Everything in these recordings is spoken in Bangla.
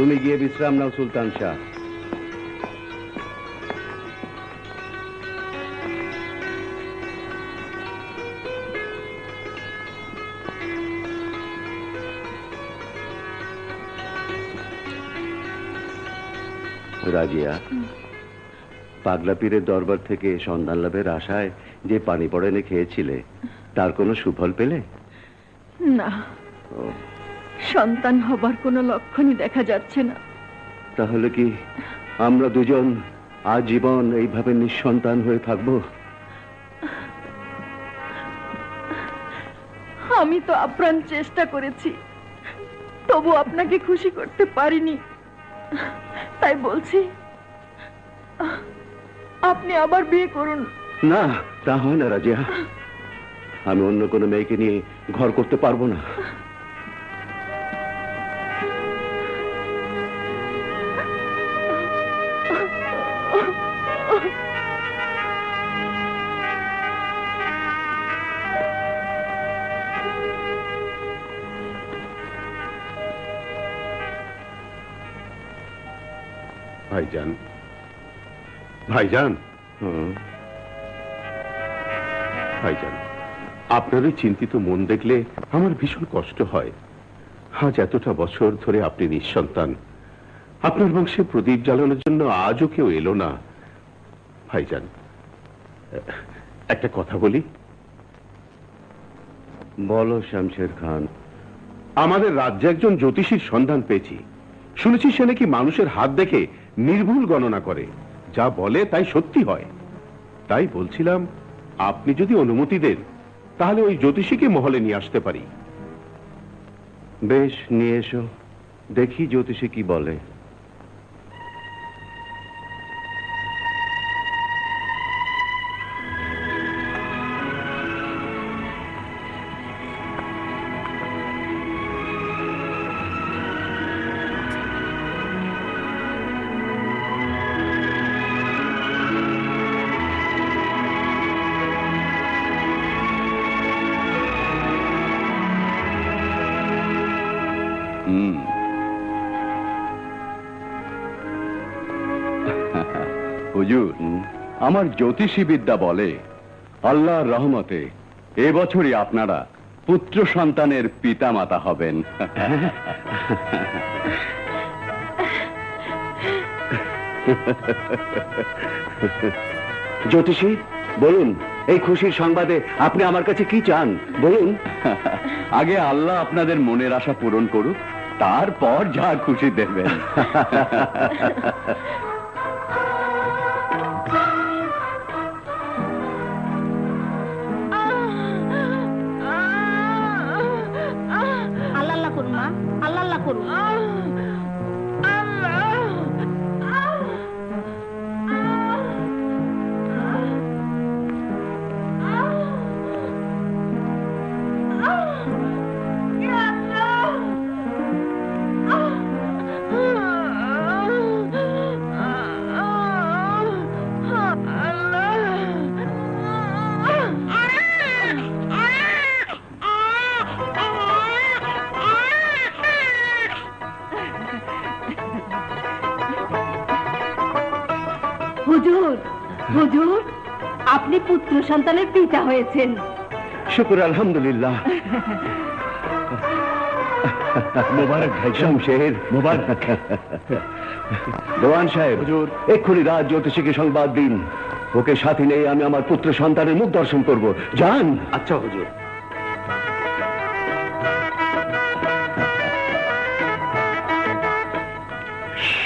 তুমি গিয়ে বিশ্রাম নাও সুলতান শাহ। রাজিয়া, পাগলা পীরের দরবার থেকে সন্ধান লাভের আশায় যে পানি পড়েনে খেয়েছিলে, তার কোনো সুফল পেলে? না, সন্তান হবার কোনো লক্ষণই দেখা যাচ্ছে না। তাহলে কি আমরা দুজন আজীবন এইভাবে নিঃসন্তান হয়ে থাকবো? আমি তো আপ্রাণ চেষ্টা করেছি, তবু আপনাকে খুশি করতে পারিনি। তাই বলছি, আপনি আবার বিয়ে করুন। না, তা হয় না রাজিয়া। আমি অন্য কোনো মেয়েকে নিয়ে ঘর করতে পারবো না। ভাইজান, ভাইজান, ভাইজান, আপনার ওই চিন্তিত মন দেখলে আমার ভীষণ কষ্ট হয়। আজ এতটা বছর ধরে আপনি নিঃসন্তান, আপনার বংশে প্রদীপ জ্বালানোর জন্য আজও কেউ এলো না। ভাইজান, একটা কথা বলি। বলো শামশের খান। আমাদের রাজ্যে একজন জ্যোতিষীর সন্ধান পেয়েছি। শুনেছি সে নাকি মানুষের হাত দেখে নির্ভুল গণনা করে, যা বলে তাই সত্যি হয়। তাই বলছিলাম, আপনি যদি অনুমতি দেন তাহলে ওই জ্যোতিষীকে মহলে নিয়ে আসতে পারি। বেশ, নিয়ে এসো, দেখি জ্যোতিষী কি বলে। হুজুর, আমার জ্যোতিষী বিদ্যা বলে আল্লাহর রহমতে এবছরই আপনারা পুত্র সন্তানের পিতা মাতা হবেন। জ্যোতিষী, বলুন, এই খুশির সংবাদে আপনি আমার কাছে কি চান বলুন। আগে আল্লাহ আপনাদের মনের আশা পূরণ করুক, তারপর যা খুশি দেবেন। আল্লাহ আল্লাহ করুন মা, আল্লাহ আল্লাহ করুন। হুজুর, হুজুর, আপনি পুত্র সন্তানের পিতা হয়েছেন। শুকর আলহামদুলিল্লাহ। মোবারক ভাই শামশের, মোবারক। দেওয়ান সাহেব, হুজুর, এক্ষুনি রাজ জ্যোতিষীকে সংবাদ দিন। ওকে সাথে নিয়ে আমি আমার পুত্র সন্তানের মুখ দর্শন করব। যান। আচ্ছা হুজুর।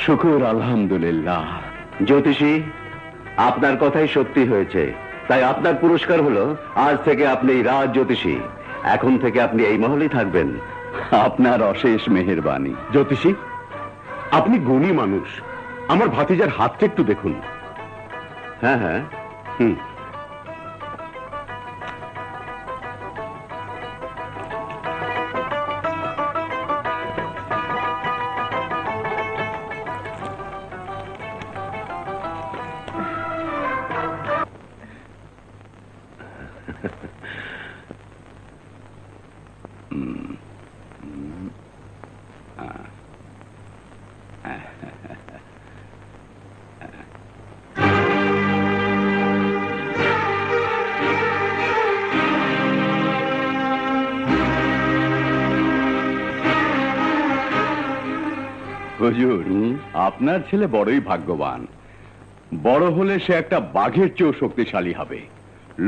শুকুর আলহামদুলিল্লাহ। জ্যোতিষী, আপনার কথাই সত্যি হয়েছে, তাই আপনার পুরস্কার হলো আজ থেকে আপনি রাজ জ্যোতিষী। এখন থেকে আপনি এই মহলেই থাকবেন। আপনার অশেষ মেহেরবানি। জ্যোতিষী, আপনি গুণী মানুষ, আমার ভাতিজার হাতটা একটু দেখুন। হ্যাঁ হ্যাঁ, হুম। হুজুর হুম? আপনার ছেলে বড়ই ভাগ্যবান। বড় হলে সে একটা বাঘের চেয়েও শক্তিশালী হবে।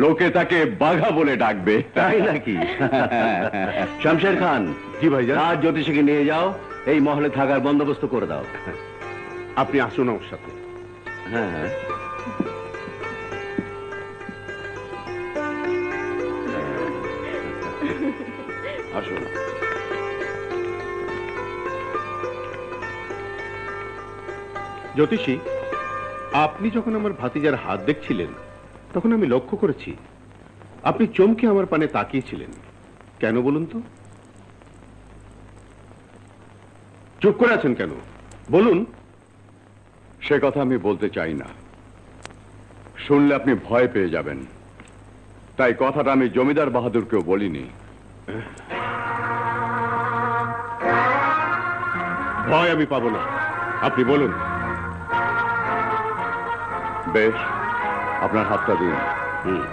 লোকে তাকে বাঘা বলে ডাকবে। তাই নাকি? শমশের খান, জি ভাইজান। রাজ জ্যোতিষীকে নিয়ে যাও, এই মহলে থাকার বন্দোবস্ত করে দাও। আপনি আসুন আমার সাথে। হ্যাঁ হ্যাঁ। আসুন। জ্যোতিষী, আপনি যখন আমার ভাতিজার হাত দেখছিলেন তখন আমি লক্ষ্য করেছি আপনি চমকে আমার পানে তাকিয়েছিলেন। কেন বলুন তো? চুপ করে আছেন কেন? বলুন। সে কথা আমি বলতে চাই না, শুনলে আপনি ভয় পেয়ে যাবেন। তাই কথাটা আমি জমিদার বাহাদুরকেও বলিনি। ভয় আমি পাবো না, আপনি বলুন। বেশ, আপনার হাতটা দিন। হুম।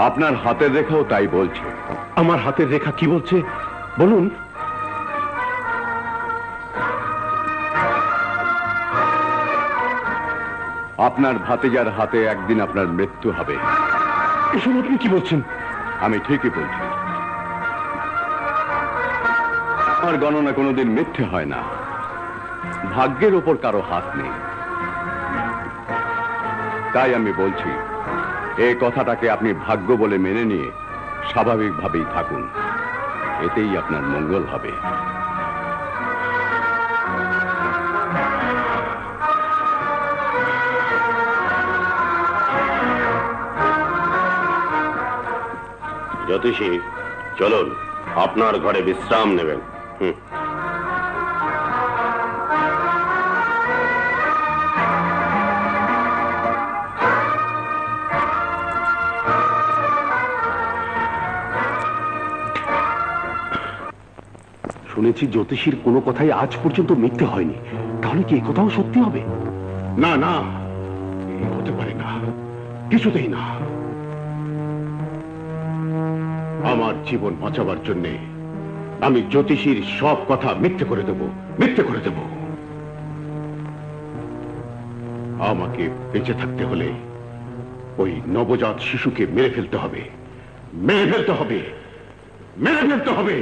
আপনার হাতের রেখাও তাই বলছে। আমার হাতের রেখা কি বলছে বলুন। আপনার ভাতিজার হাতে একদিন আপনার মৃত্যু হবে। এসব আপনি কি বলছেন? আমি ঠিকই বলছি। আমার গণনা কোনোদিন মিথ্যে হয় না। ভাগ্যের ওপর কারো হাত নেই। তাই আমি বলছি, এই কথাটাকে আপনি ভাগ্য বলে মেনে নিয়ে স্বাভাবিকভাবেই থাকুন, এতেই আপনার মঙ্গল হবে। জ্যোতিষী, চলুন আপনার ঘরে বিশ্রাম নেবেন। শুনেছি জ্যোতিষীর কোনো কথাই আজ পর্যন্ত মিথ্যে হয়নি, তাহলে কি এই কথাও সত্যি হবে? না না, এই হতে পারে না, কিছুতেই না। আমার জীবন বাঁচাবার জন্যে আমি জ্যোতিষীর সব কথা মিথ্যে করে দেব, মিথ্যে করে দেব। আমাকে বেঁচে থাকতে হলে ওই নবজাত শিশুকে মেরে ফেলতে হবে, মেরে ফেলতে হবে, মেরে ফেলতে হবে।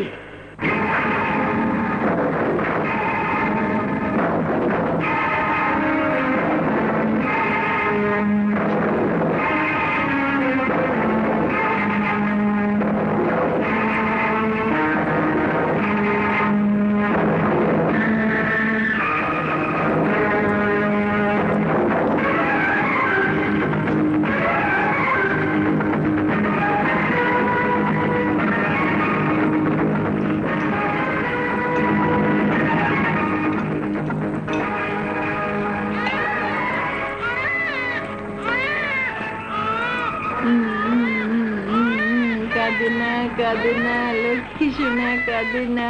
কাঁদে না, কাঁদে না, লক্ষ্মী সোনা, কাঁদে না,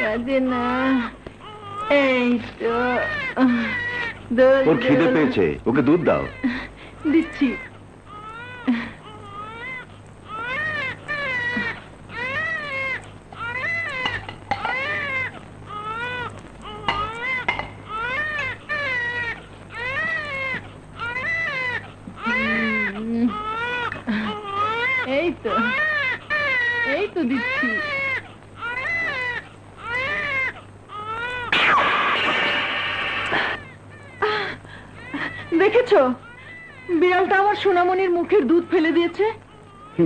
কাঁদে না। এই তো দুধ ওর খিদে দেবো। পেয়েছে, ওকে দুধ দাও। দিচ্ছি। এই তো, এই তো দিচ্ছি। দেখেছো, বিড়ালটা আমার সোনামণির মুখের দুধ ফেলে দিয়েছে।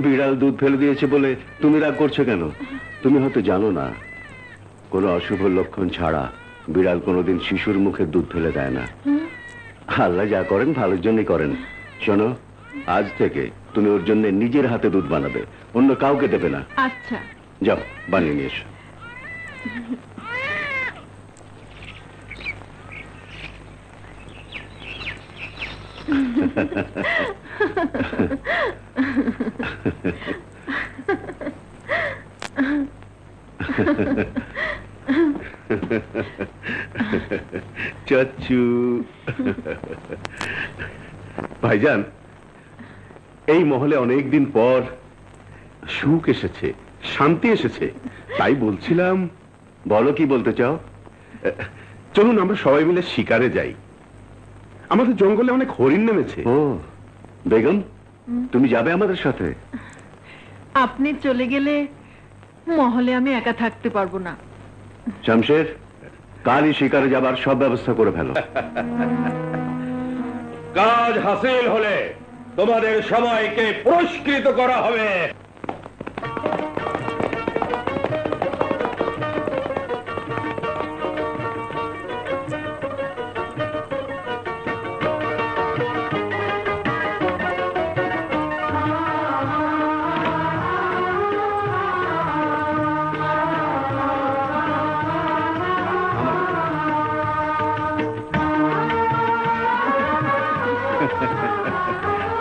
বিড়াল দুধ ফেলে দিয়েছে বলে তুমি রাগ করছো কেন? তুমি হয়তো জানো না, কোনো অশুভ লক্ষণ ছাড়া বিড়াল কোনোদিন শিশুর মুখে দুধ ফেলে দেয় না। আল্লাহ যা করেন ভালোর জন্যই করেন। শোনো, আজ থেকে তুমি ওর জন্য নিজের হাতে দুধ বানাবে, অন্য কাউকে দেবে না। আচ্ছা। যাও বানিয়ে নিয়ে এসো। চাচু ভাইজান, এই মহলে অনেকদিন পর সুখ এসেছে, শান্তি এসেছে, তাই বলছিলাম। বলো কি বলতে চাও? চলুন আমরা সবাই মিলে শিকারে যাই। আমাদের জঙ্গলে অনেক হরিণ নেমেছে। ও বেগম, তুমি যাবে আমাদের সাথে? আপনি চলে গেলে মহলে আমি একা থাকতে পারবো না। শামশের, কালই শিকারে যাবার সব ব্যবস্থা করে ফেলো। কাজ হাসিল হলে তোমাদের সবাইকে পুরস্কৃত করা হবে।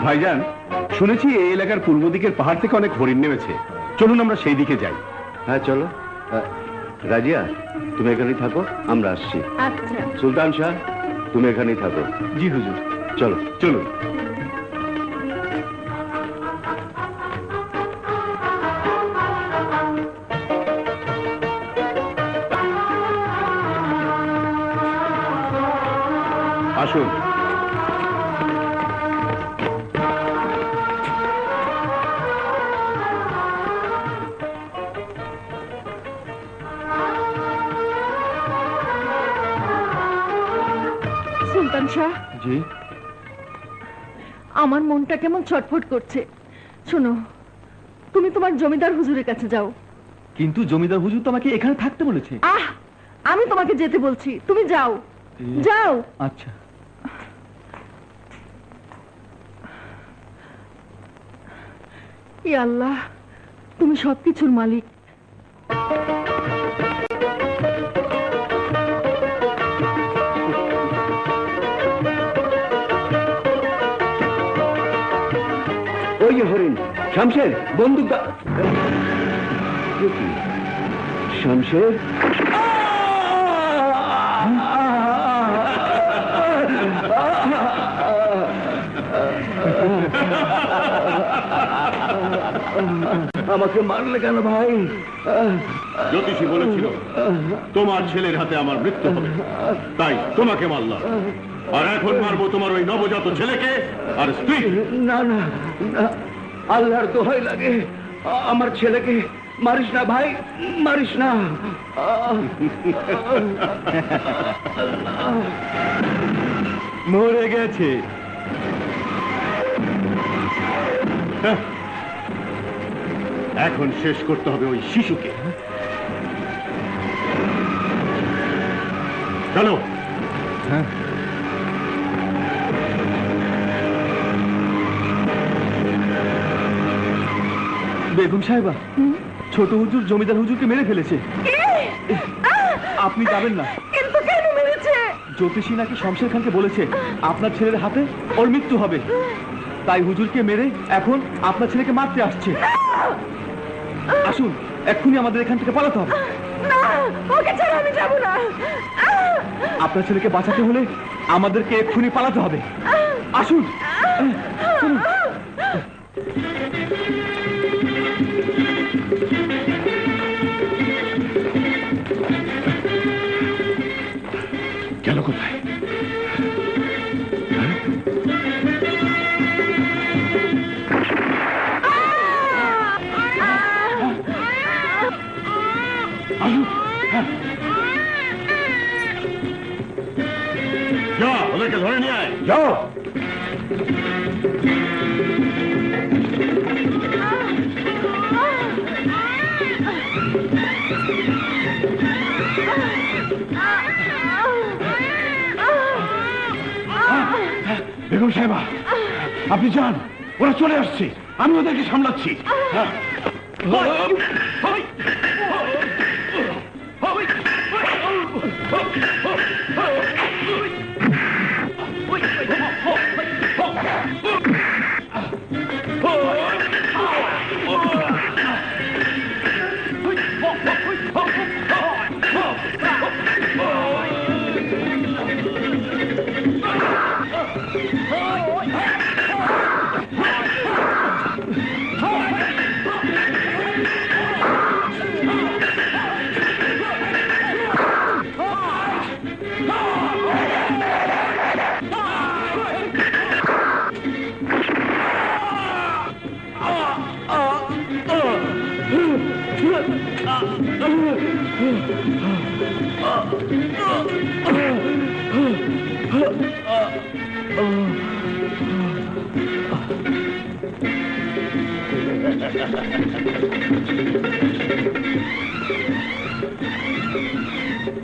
ভাইজান, শুনেছি এই এলাকার পূর্ব দিকের পাহাড় থেকে অনেক হরিণ নেমেছে। চলুন আমরা সেই দিকে যাই। হ্যাঁ চলো। রাজিয়া, তুমি এখানেই থাকো, আমরা আসছি। আচ্ছা। সুলতান শাহ, তুমি এখানেই থাকো। জি হুজুর। চলো। চলুন। আসুন। সুলতান শাহ, জি। আমার মনটা কেমন ছটফট করছে। শোনো, তুমি তোমার জমিদার হুজুরের কাছে যাও। কিন্তু জমিদার হুজুর তো আমাকে এখানে থাকতে বলেছে। আহ, আমি তোমাকে যেতে বলছি, তুমি যাও। যাও। আচ্ছা। ইয়া আল্লাহ, তুমি সবকিছুর মালিক। ওই যে হরিণ। শামশের, বন্দুক দাও। এ কি? শামশের, আমাকে মারলে কেন ভাই? জ্যোতিষী বলেছিল তোমার ছেলের হাতে আমার মৃত্যু হবে, তাই তোমাকে মারলাম। আর এখন মারবো তোমার ওই নবজাত ছেলেকে আর স্ত্রী। না না না, আল্লাহর দোহাই লাগে, আমার ছেলেকে মারিস না ভাই, মারিস না। মরে গেছে। এখন শেষ করতে হবে ওই শিশুকে। চলো। বেগম সাহেবা, ছোট হুজুর জমিদার হুজুরকে মেরে ফেলেছে। আপনি যাবেন না। কিন্তু কেন মেরেছে? জ্যোতিষী নাকি শমশের খানকে বলেছে আপনার ছেলের হাতে ওর মৃত্যু হবে, তাই হুজুরকে মেরে এখন আপনার ছেলেকে মারতে আসছে। আসুন, এক্ষুনি আমাদের এখান থেকে পালাতে হবে। না, ওকে ছাড়া আমি যাব না। আপনার ছেলেকে বাঁচাতে হলে আমাদেরকে এক্ষুনি পালাতে হবে। আসুন। চলুন। গেল কোথায়? যা, ওদেরকে ধরে নিয়ে আয়। যাও। বেগম সাহেবা, আপনি যান, ওরা চলে আসছে, আমি ওদেরকে সামলাচ্ছি।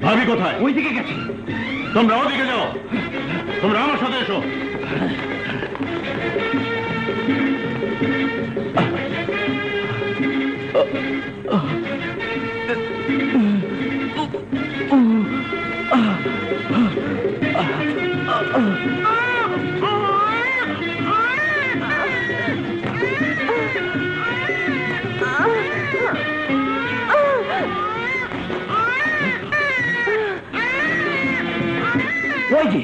ভাবি কোথায়? ওই দিকে গেছে। তোমরা ওদিকে যাও, তোমরা আমার সাথে এসো। ওই যে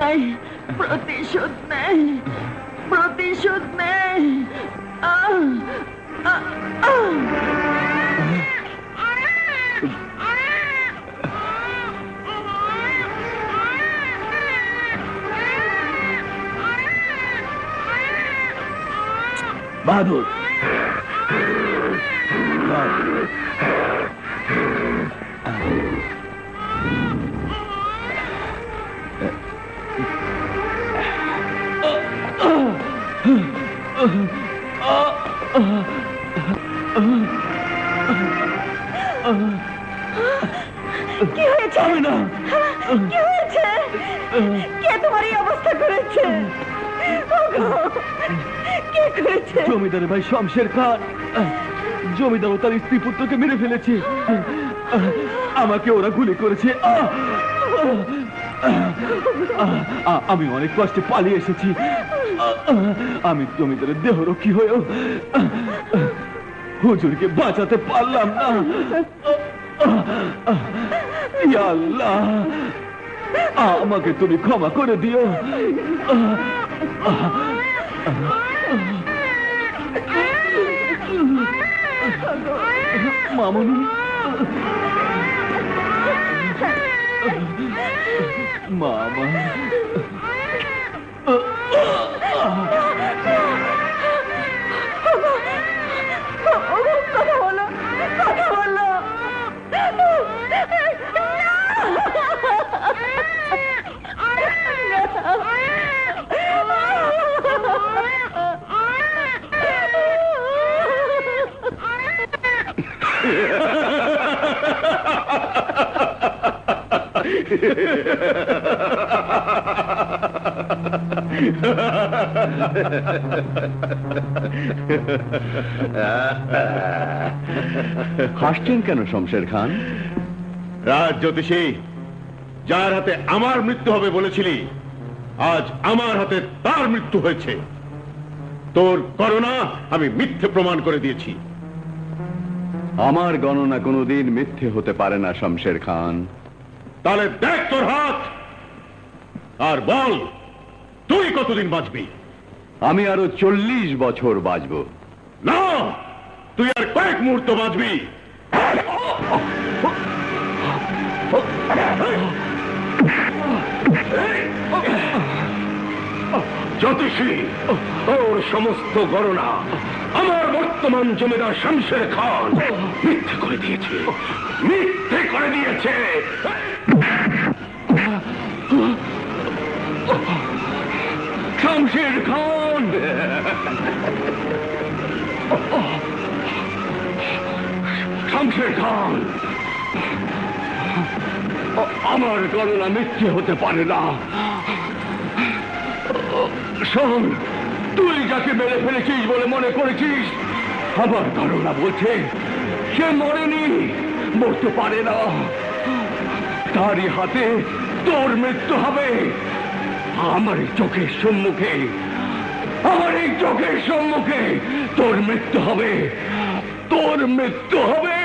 নাই, প্রতিশোধ নেই, প্রতিশোধ নেই। বাহাদুর, কি হয়েছে? কি হয়েছে? কে তোমার এই অবস্থা করেছে? ওগো, কে করেছে? জমিদার ভাই শমশের খান। জমিদার ও তার স্ত্রী পুত্রকে মেরে ফেলেছে। আমাকে ওরা গুলি করেছে। আমি অনেক কষ্টে পালিয়ে এসেছি। আমি জমিদারের দেহরক্ষী হয়েও হুজুরকে বাঁচাতে পারলাম না। ইয়া আল্লাহ, আমাকে তুমি ক্ষমা করে দিও। মামুনি, মামা, কথা বলো, কথা বলো। হাসছেন কেন শমশের খান? রাজ জ্যোতিষী, যার হাতে আমার মৃত্যু হবে বলেছিলি, আজ আমার হাতে তার মৃত্যু হয়েছে। তোর করোনা আমি মিথ্যে প্রমাণ করে দিয়েছি। আমার গণনা কোনোদিন মিথ্যে হতে পারে না শমশের খান। তাহলে দেখ তোর হাত, আর বল তুই কতদিন বাঁচবি? আমি আরো 40 বছর বাঁচব। না, তুই আর কয়েক মুহূর্ত বাঁচবি। জ্যোতিষী, তোর সমস্ত গণনা আমার বর্তমান জমিদার শমশের খান মিথ্যে করে দিয়েছে, মিথ্যে করে দিয়েছে। শমশের খান, শমশের খান, আমার গণনা মিথ্যে হতে পারে না। শোন, তুই যাকে মেরে ফেলেছিস বলে মনে করেছিস, আমার ধারণা বলছে সে মরেনি, মরতে পারে না। তারই হাতে তোর মৃত্যু হবে। আমার এই চোখের সম্মুখে, আমার এই চোখের সম্মুখে তোর মৃত্যু হবে, তোর মৃত্যু হবে।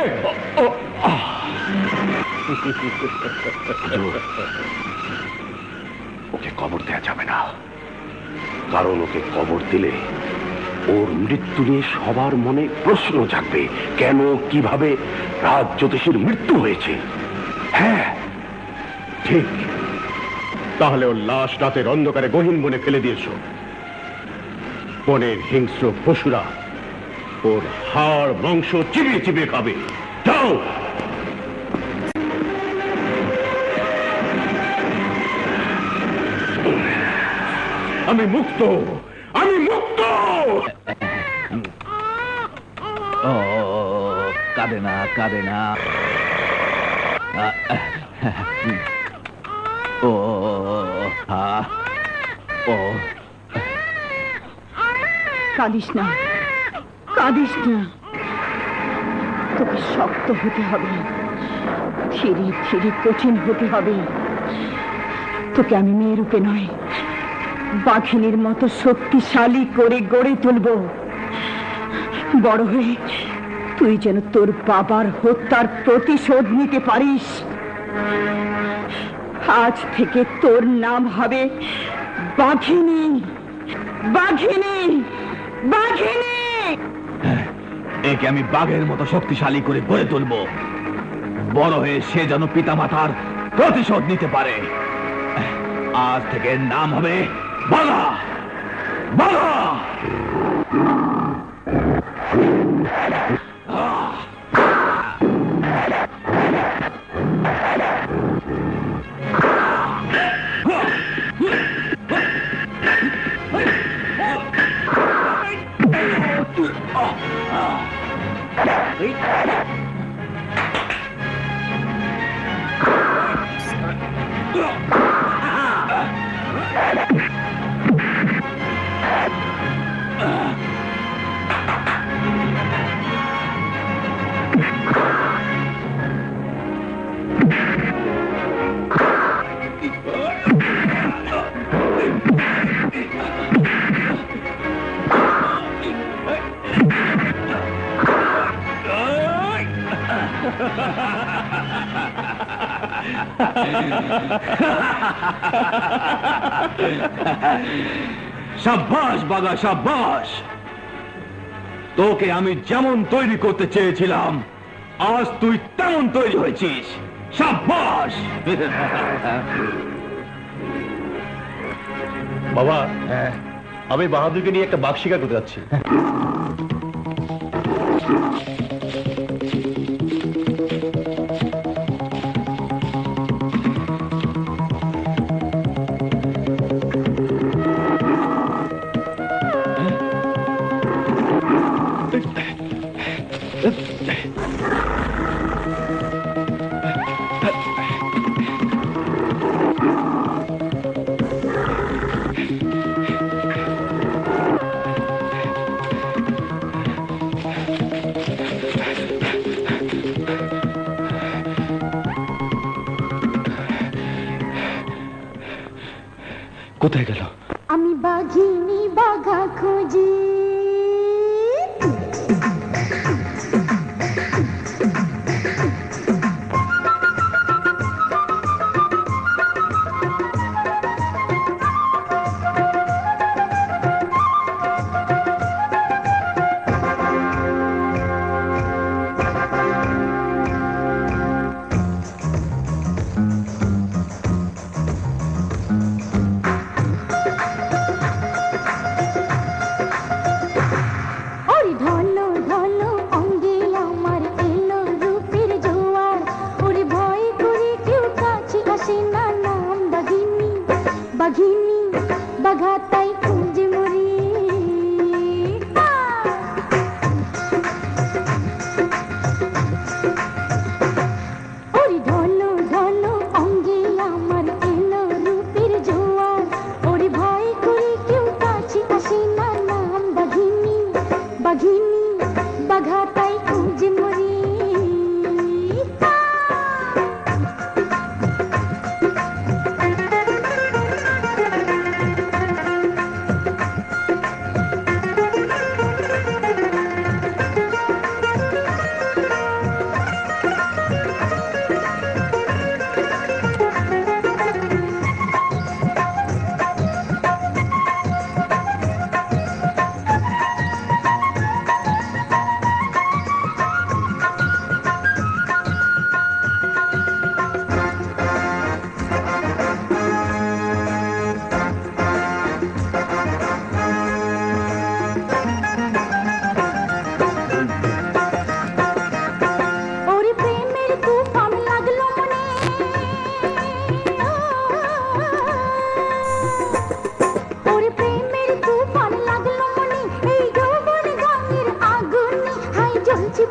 ওকে কবর দেয়া যাবে না, কারণ ওকে কবর দিলে ওর মৃত্যু নিয়ে সবার মনে প্রশ্ন জাগবে, কেন কিভাবে রাজ জ্যোতিষীর মৃত্যু হয়েছে। হ্যাঁ ঠিক, তাহলে ওর লাশ রাতের অন্ধকারে গহীন বনে ফেলে দিয়েছো। বনের হিংস্র পশুরা ওর হাড় মাংস চিবিয়ে চিবিয়ে খাবে। যাও। আমি মুক্ত, আমি মুক্ত। ও কাঁদে না, কাঁদে না। ও ও কাঁদিস না, কাঁদিস না। তোকে শক্ত হতে হবে, ধীরে ধীরে কঠিন হতে হবে। তোকে আমি মেয়ে রূপে নয়, বাঘিনীর মতো শক্তিশালী করে গড়ে তুলব। বড় হয়ে তুই যেন তোর বাবার হত্যার প্রতিশোধ নিতে পারিস। আজ থেকে তোর নাম হবে বাঘিনী, বাঘিনী, বাঘিনী। একে আমি বাঘের মতো শক্তিশালী করে গড়ে তুলব। বড় হয়ে সে যেন পিতামাতার প্রতিশোধ নিতে পারে। আজ থেকে নাম হবে বাঘা, বাঘা। সাব্বাস বাঘা, সাব্বাস। তোকে আমি যেমন তৈরি করতে চেয়েছিলাম, আজ তুই তেমন তৈরি হয়েছিস। সাব্বাস। বাবা, আমি বাহাদুরকে নিয়ে একটা বাঘ শিকার করতে যাচ্ছি। কোথায় গেল? আমি বাঘিনী বাঘা খুঁজি। খুঁজে মরি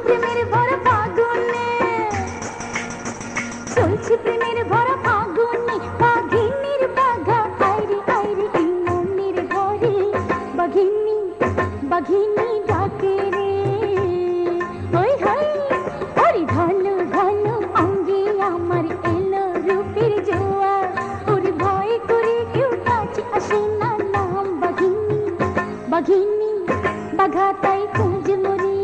প্রেমের ভরা ফাগুনে চলছে প্রেমের ভরা ফাগুনে বাঘিনীর বাঘা আইরে আইরে এই মনের ঘরে বাঘিনী বাঘিনী ডাকে রে ওই হাই ওরে ঘন ঘন অঙ্গে আমার এলো রূপের জোয়ার ওরে ভয় করে কেউ কাছে আসে না নাম বাঘিনী বাঘিনী বাঘা তাই খুঁজে মরি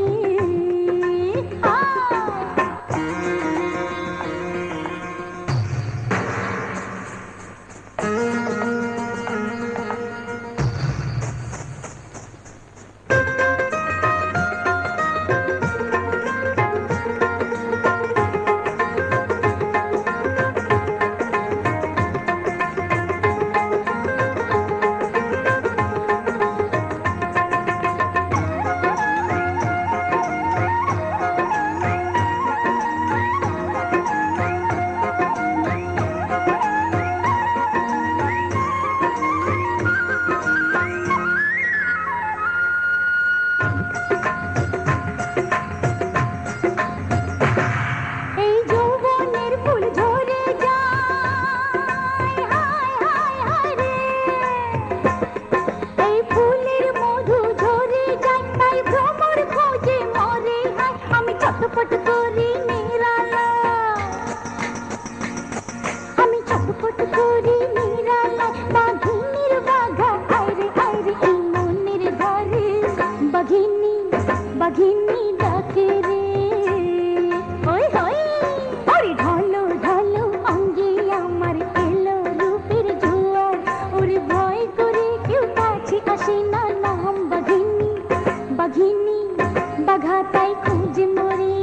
বাঘিনী ডাকে রে ওই হই ওরে ঢলো ঢলো অঙ্গে আমার এলো রূপের জোয়ার ওরে ভয় করে কেউ কাছে আসে না নাম বাঘিনী বাঘিনী বাঘা তাই খুঁজে মরে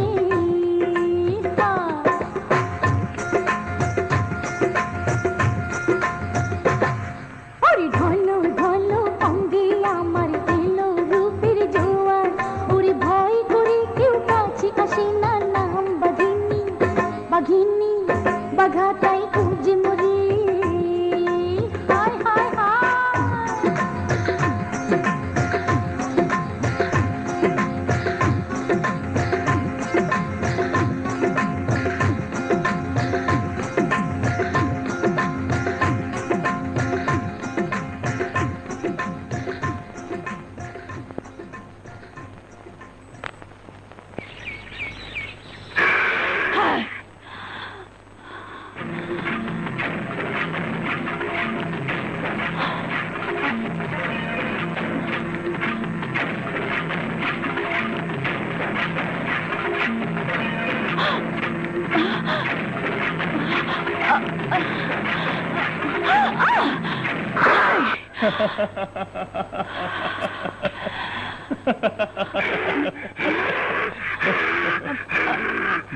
ওরে ঢলো ঢলো অঙ্গে আমার এলো রূপের জোয়ার ওরে ভয় করে কেউ কাছে আসে না নাম বাঘিনী বাঘিনী বাঘা তাই খুঁজে মরি হায় হায় হায়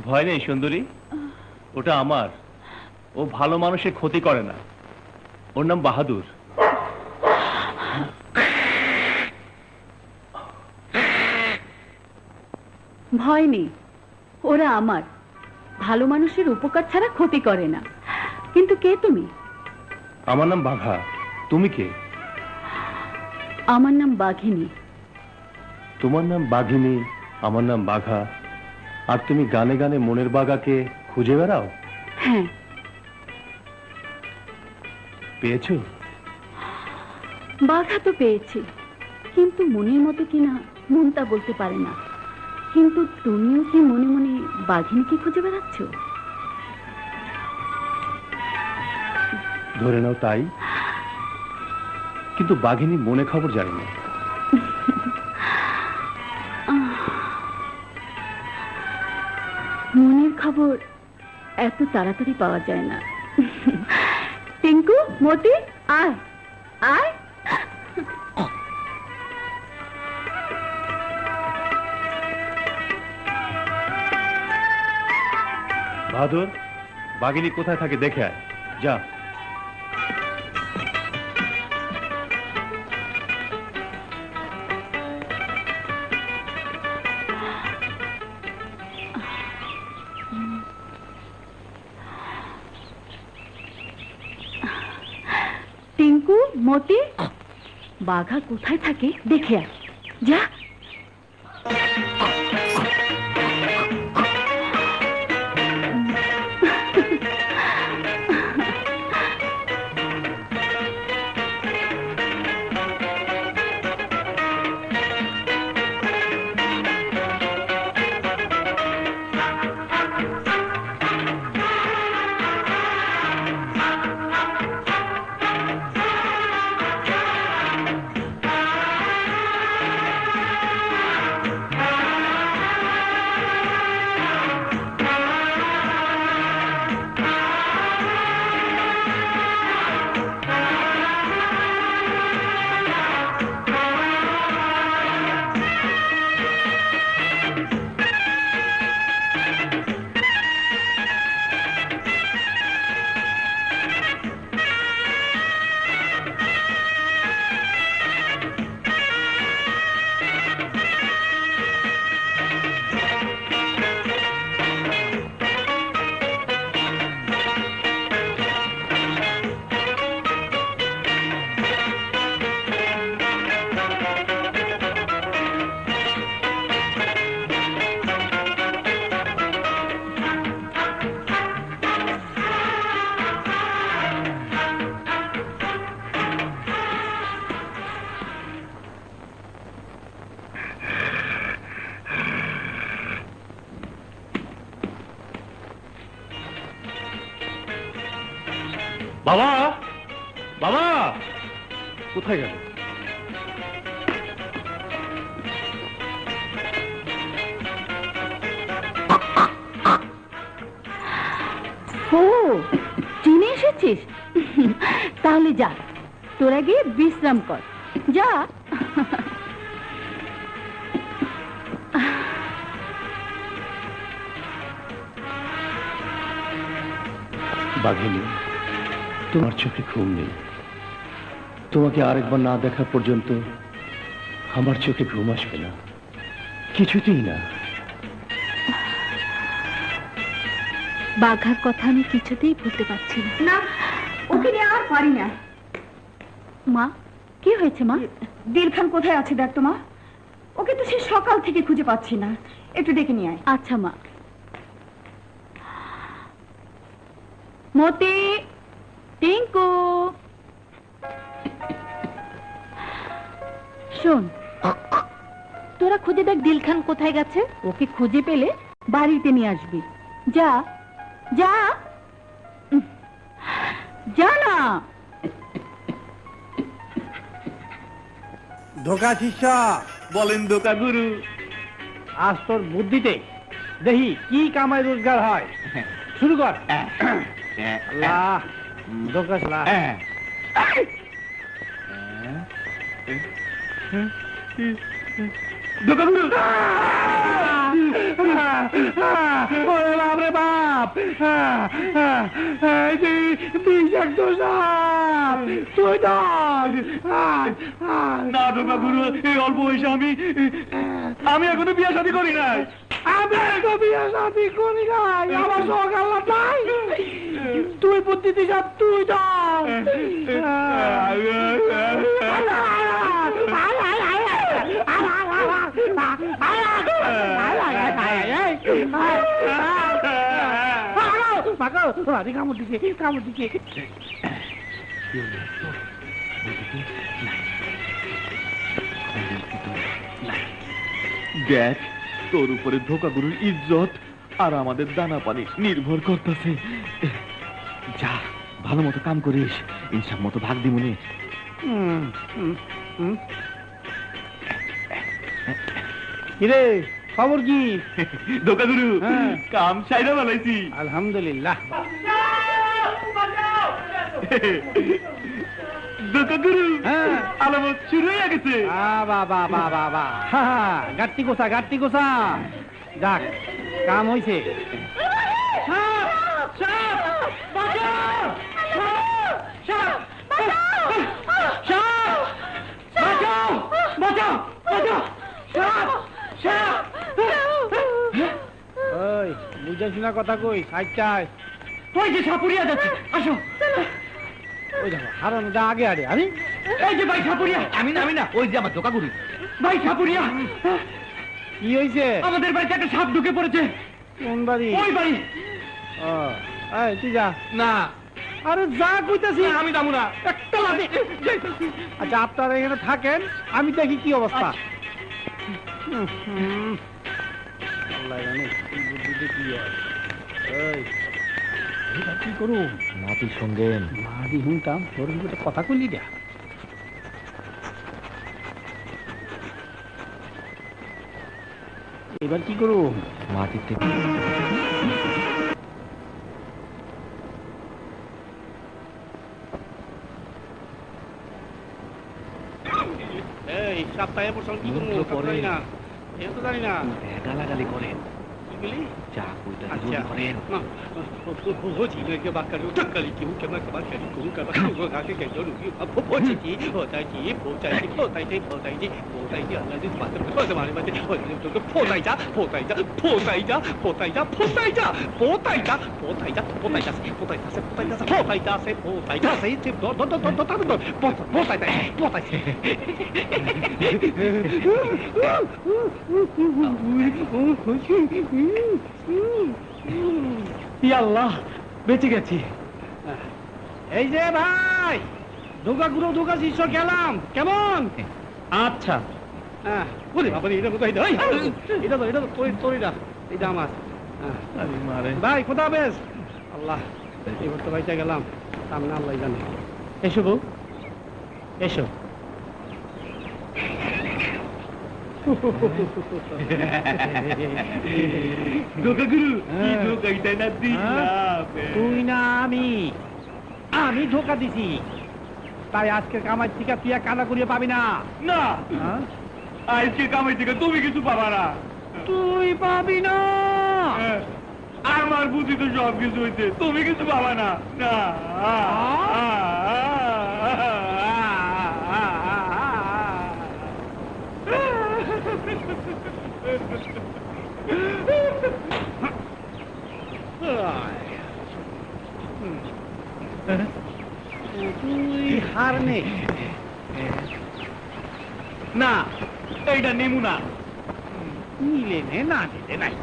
ভয় নেই সুন্দরী, ওটা আমার। ও ভালো মানুষের ক্ষতি করে না। ওর নাম বাহাদুর। ভয় নেই, ওরা আমার। ভালো মানুষের উপকার ছাড়া ক্ষতি করে না। কিন্তু কে তুমি? আমার নাম বাঘা। তুমি কে? আমার নাম বাঘিনী। তোমার নাম বাঘিনী, আমার নাম বাঘা। আর তুমি গানে গানে মনের বাঘাকে খুঁজে বেড়াও? হ্যাঁ। পেয়েছো? বাঘা তো পেয়েছি, কিন্তু মনের মতো কিনা মনটা বলতে পারে না। কিন্তু তুমিও কি মনে মনে বাঘিনীকে খুঁজে বেড়াচ্ছ? ধরে নাও তাই, কিন্তু বাঘিনী মনে খবর জানি না। মনের খবর এত তাড়াতাড়ি পাওয়া যায় না। টিঙ্কু, মতি, আয় আয়। বাহাদুর, বাঘিনী কোথায় থাকে দেখে আয়, যা। টিঙ্কু, মতি, বাঘা কোথায় থাকে দেখে আয়, যা। বাবা, বাবা, কোথায় গেল? ও, চিনে এসেছিস? তাহলে যা, তোরা গিয়ে বিশ্রাম কর, যা। বাঘিনী, তোমার চোখে ঘুম নেই। তোমাকে আরেকবার না দেখা পর্যন্ত আমার চোখে ঘুম আসবে না, কিছুতেই না। বাঘার কথা আমি কিছুতেই ভুলতে পারছি না। ওকে নিয়ে আর পারি না। মা, কি হয়েছে মা? দিলখান কোথায় আছে দেখ তো মা, ওকে তো সে সকাল থেকে খুঁজে পাচ্ছি না, একটু ডেকে নিয়ে আয়। আচ্ছা মা। মতি, টিঙ্কু, শোন, তোরা খুঁজে দেখ দিলখান কোথায় গেছে। ওকে খুঁজে পেলে বাড়িতে নিয়ে আসবি, যা যা যা না। ধোকা শিষ্য। বলেন দোকা গুরু। আজ তোর বুদ্ধিতে দেখি কি কামাই রোজগার হয়, শুরু কর। আল্লাহ, ধোকা শালা। দোকা গুরু, ওরে বাপ রে বাপ, বিষাক্ত সাপ, তুই ধর। না দোকা গুরু, এই অল্প বয়সে আমি এখনো বিয়ে শাদী করি নাই। আমি তো বিয়ে শাদী করি নাই, আমার সকাল নাই। তুই বুদ্ধি দিস, তুই ধর। কামড় দিকে, কামড় দিকে। দেখ, তোর উপরে ধোকাগুরুর ইজ্জত আর আমাদের দানা পানি নির্ভর করতেছে। যা ভালো মতো কাম করিস, ইনসাম মতো ভাগ দিমুনি। কিরে খবর কি? ধোকাগুরু হ্যাঁ। কাম সাইরা বানাইছি। আলহামদুলিল্লাহ। ধোকাগুরু হ্যাঁ। আলামত শুরু হয়ে গেছে। বাবা বাবা বাবা, গাট্টি কোসা গাট্টি কোসা। যাক কাম হইছে। ওই বুঝে শোনা কথা কই, সাইড চাই। ওই যে সাপুরিয়া যাচ্ছে, আসো। ওই দেখো হারানো যা আগে আরে। আরে এই যে ভাই সাপুরিয়া। আমি না, ওই যে আমার ধোকাগুরু। ভাই সাপুরিয়া, কি হইছে? আমাদের বাড়িতে একটা সাপ ঢুকে পড়েছে। কোন বাড়ি? ওই বাড়ি। ও এই তুই যা। না আরে যা কইতাছি। আমি যাবো না। একটা লাঠি। আচ্ছা আপনারা এখানে থাকেন, আমি দেখি কি অবস্থা। আল্লাহ জানে কি বুদ্ধিতে কি হয়। এই এবার কি করু? নাতি সঙ্গে মাদি শুনতাম তোর একটা কথা কইলি দিয়া। এবার কি করু? মাটিতে এই সপ্তাহে পড়ছন কি করু? পরে না এ তো জানি না। গালাগালি করেন, কি বলি? যা কইতা अच्छा করেন। हो जी ने के बात करूं तो कल क्यों के मैं बात करूं क्यों का बात को आके के जो अब पहुंच जी होता जी होता जी होता जी होता जी होता जी अल्लाह जी बात को तुम्हारे बात हो तो होता जा होता जा होता जा होता जा होता जा होता जा होता जा होता जा होता जा होता जा होता जा से होता जा से दो दो दो दो दो होता जा होता আল্লাহ, বেঁচে গেছি। এই যে ভাই ধোকা গুরু ধোকা শিষ্য গেলাম কেমন? আচ্ছা হ্যাঁ ওরে বাবা এটা কোথায় এটা এটা তো তোর এটা এটা আমার ভাই খোদা হাফেজ। আল্লাহ এবার তো ভাইটা গেলাম, সামনে আল্লাহ জানে। এসো বউ এসো। ধোকাগুরু কি ধোকাইটা না দিলাম। তুই না আমি ধোকা দিছি, তাই আজকে কামাই থেকে তুই কানা করিয়ে পাবি না। না, হ্যাঁ? আজকে কামাই থেকে তুমি কিছু পাবা না। তুই পাবি না। আমার বুদ্ধি তো সব কিছু হয়েছে, তুমি কিছু পাবা না। না তুই হার নে। না, এইটা নেমু না। নিলে নে, না নিলে নাই।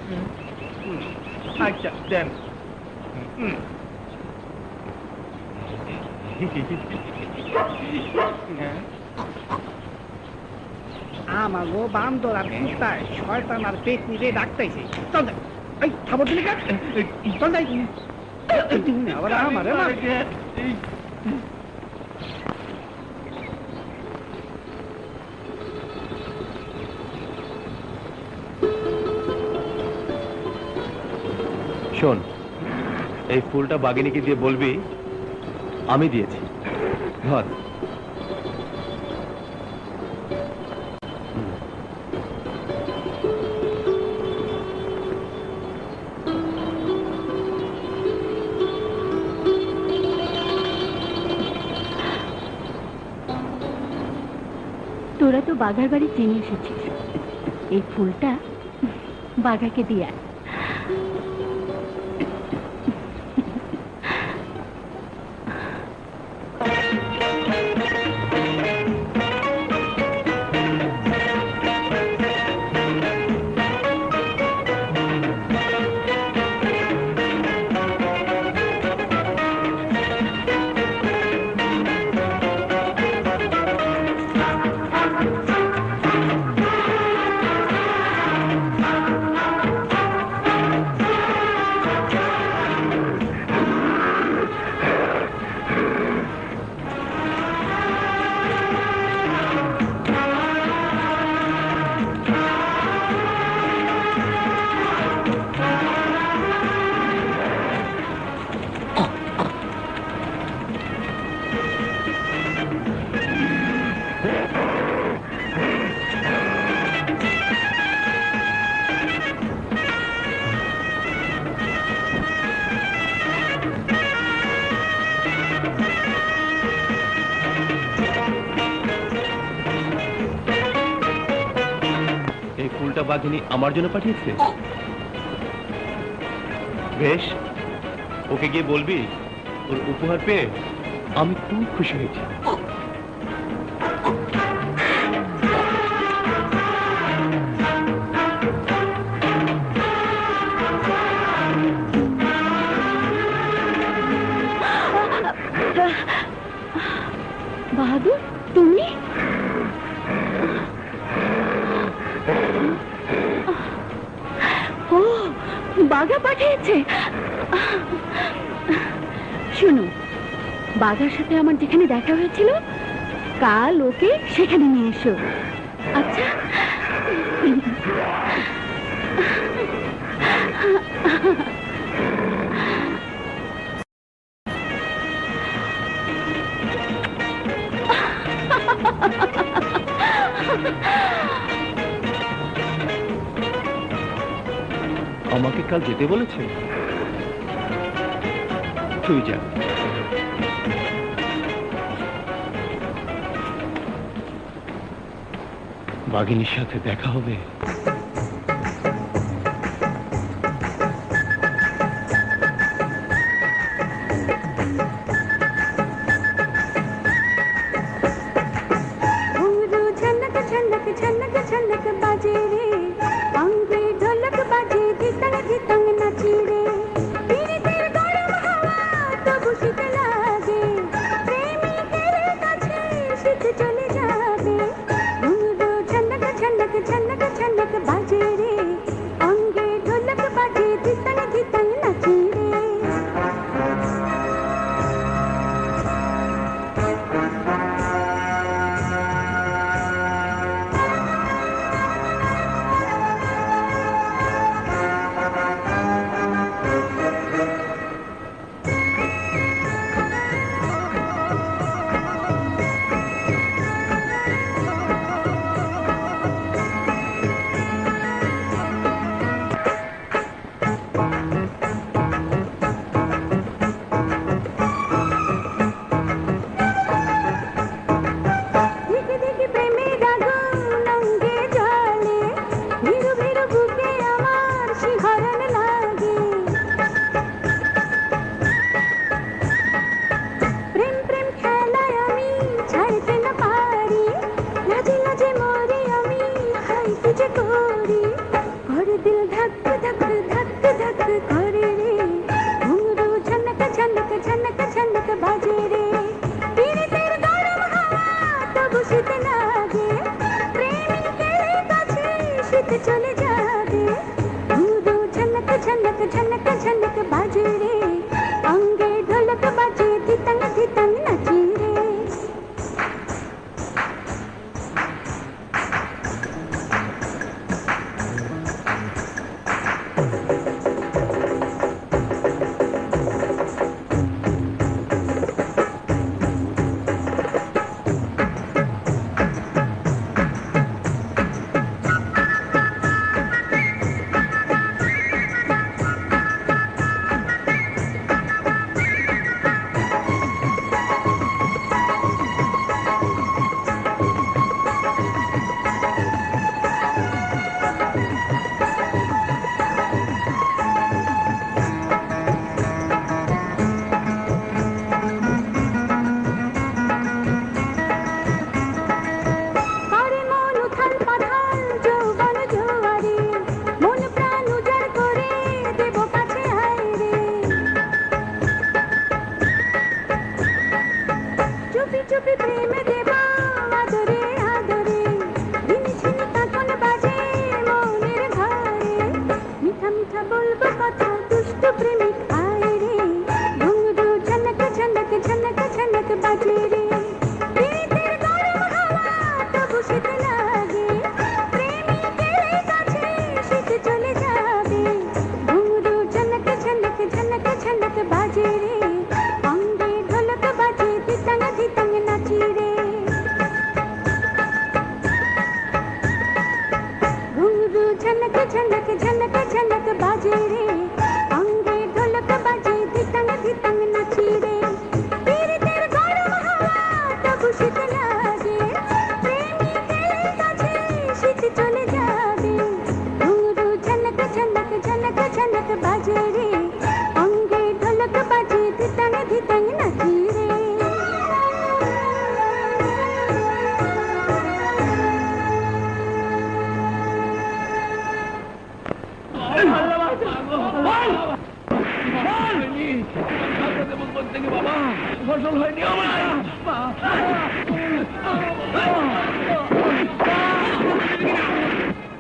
আচ্ছা দেন। আমাগো বান্দর আর কুত্তায় শয়তান আর পেট নিলে ডাকতেছে। চল যাই, এই খাবার দিলি কাট, চল যাই। আবার আমারে মার। শোন, এই ফুলটা বাগিনীকে দিয়ে বলবি আমি দিয়েছি। ধর। তোরা তো বাঘার বাড়ি চিনে এসেছিস, এই ফুলটা বাঘাকে দিয়ে আয়। বাঘিনী আমার জন্য পাঠিয়েছে? বেশ, ওকে গিয়ে বলবি ওর উপহার পেয়ে আমি খুব খুশি হয়েছি। বাহাদুর, তুমি? ও, বাঘা পাঠিয়েছে। শুনো, বাঘার সাথে আমার যেখানে দেখা হয়েছিল, কাল ওকে সেখানে নিয়ে এসো। আচ্ছা? আমাকে কাল যেতে বলেছে? তুই যা। বাঘিনীর সাথে দেখা হবে। घुंघरू झनक झनक झनक झनक बाजे रे, अंगे ढोलक बाजे धितंग धितंग नाची रे। पीरे तेरे गरम हवा तबु शीत लागे, प्रेमी तेरे काछे शीत चले जाबे। घुंघरू झनक झनक झनक झनक बाजे रे, अंगे ढोलक बाजे धितंग धितंग नाची रे। দিকে দিকে প্রেমের আগুন অঙ্গে জ্বলে, ভিরু ভিরু বুকে আমার শিহরণ লাগে। প্রেম প্রেম খেলায় আমি ছাড়তে না পারি, লাজে লাজে মরি আমি, হাই কি যে করি। করে দিল ধক ধক ধক ধক করে রে, ঘুঙরু ঝনক ঝনক ঝনক ঝনক বাজে রে। পীরে তের গরম হাওয়া তবু শীত লাগে, প্রেমী তেরে কাছে শীত চলে যাবে। ঘুঙরু ঝনক ঝনক ঝনক ঝনক বাজে রে, অঙ্গে ঢোলক বাজে ধিতঙ্গ ধিতঙ্গ নাচি রে। করে মন উথাল পাথাল যৌবন জোয়ারে, মন প্রাণ উজাড় করে দেব কাছে হায় রে। চুপি চুপি প্রেম দেব আদরে আদরে, দিন ছিনি তখন বাজে মনের ঘরে। মিঠা মিঠা বলবো কথা দুষ্ট প্রেমিক আয় রে, ঘুঙরু ঝনক ঝনক ঝনক ঝনক বাজে রে। পীরে তের গরম হাওয়া তবু শীত লাগে, প্রেমী তেরে কাছে শীত চলে যাবে। ঘুঙরু ঝনক ঝনক ঝনক ঝনক বাজে রে, অঙ্গে ঢোলক বাজে ধিতঙ্গ ধিতঙ্গ নাচি রে। ঘুঙরু ঝনক ঝনক ঝনক ঝনক বাজে রে, অঙ্গে ঢোলক বাজে ধিতঙ্গ ধিতঙ্গ নাচি রে। পীরে তের গরম হাওয়া বাবা ফসল হয়নি আমার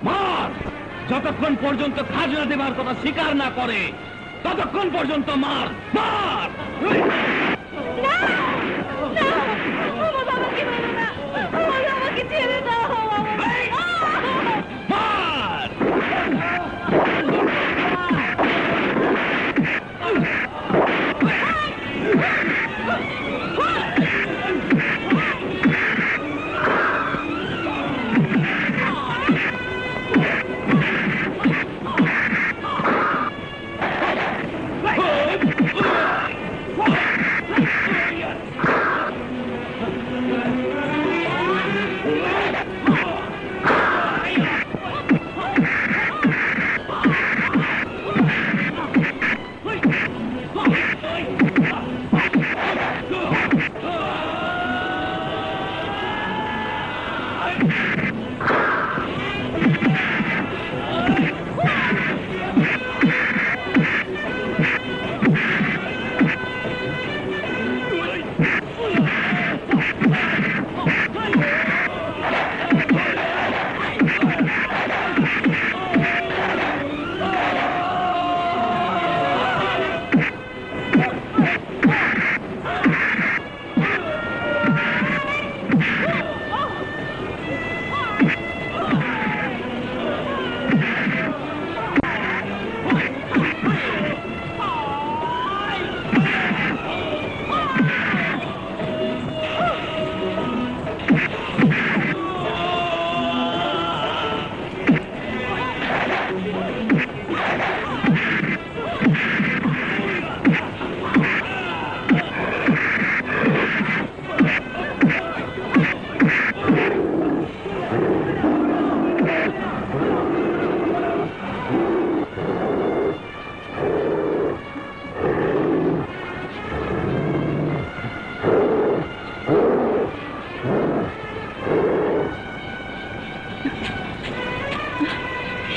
মার যতক্ষণ পর্যন্ত খাজনা দেবার কথা স্বীকার না করে ততক্ষণ পর্যন্ত মার মার আমাকে ছেড়ে দাও মার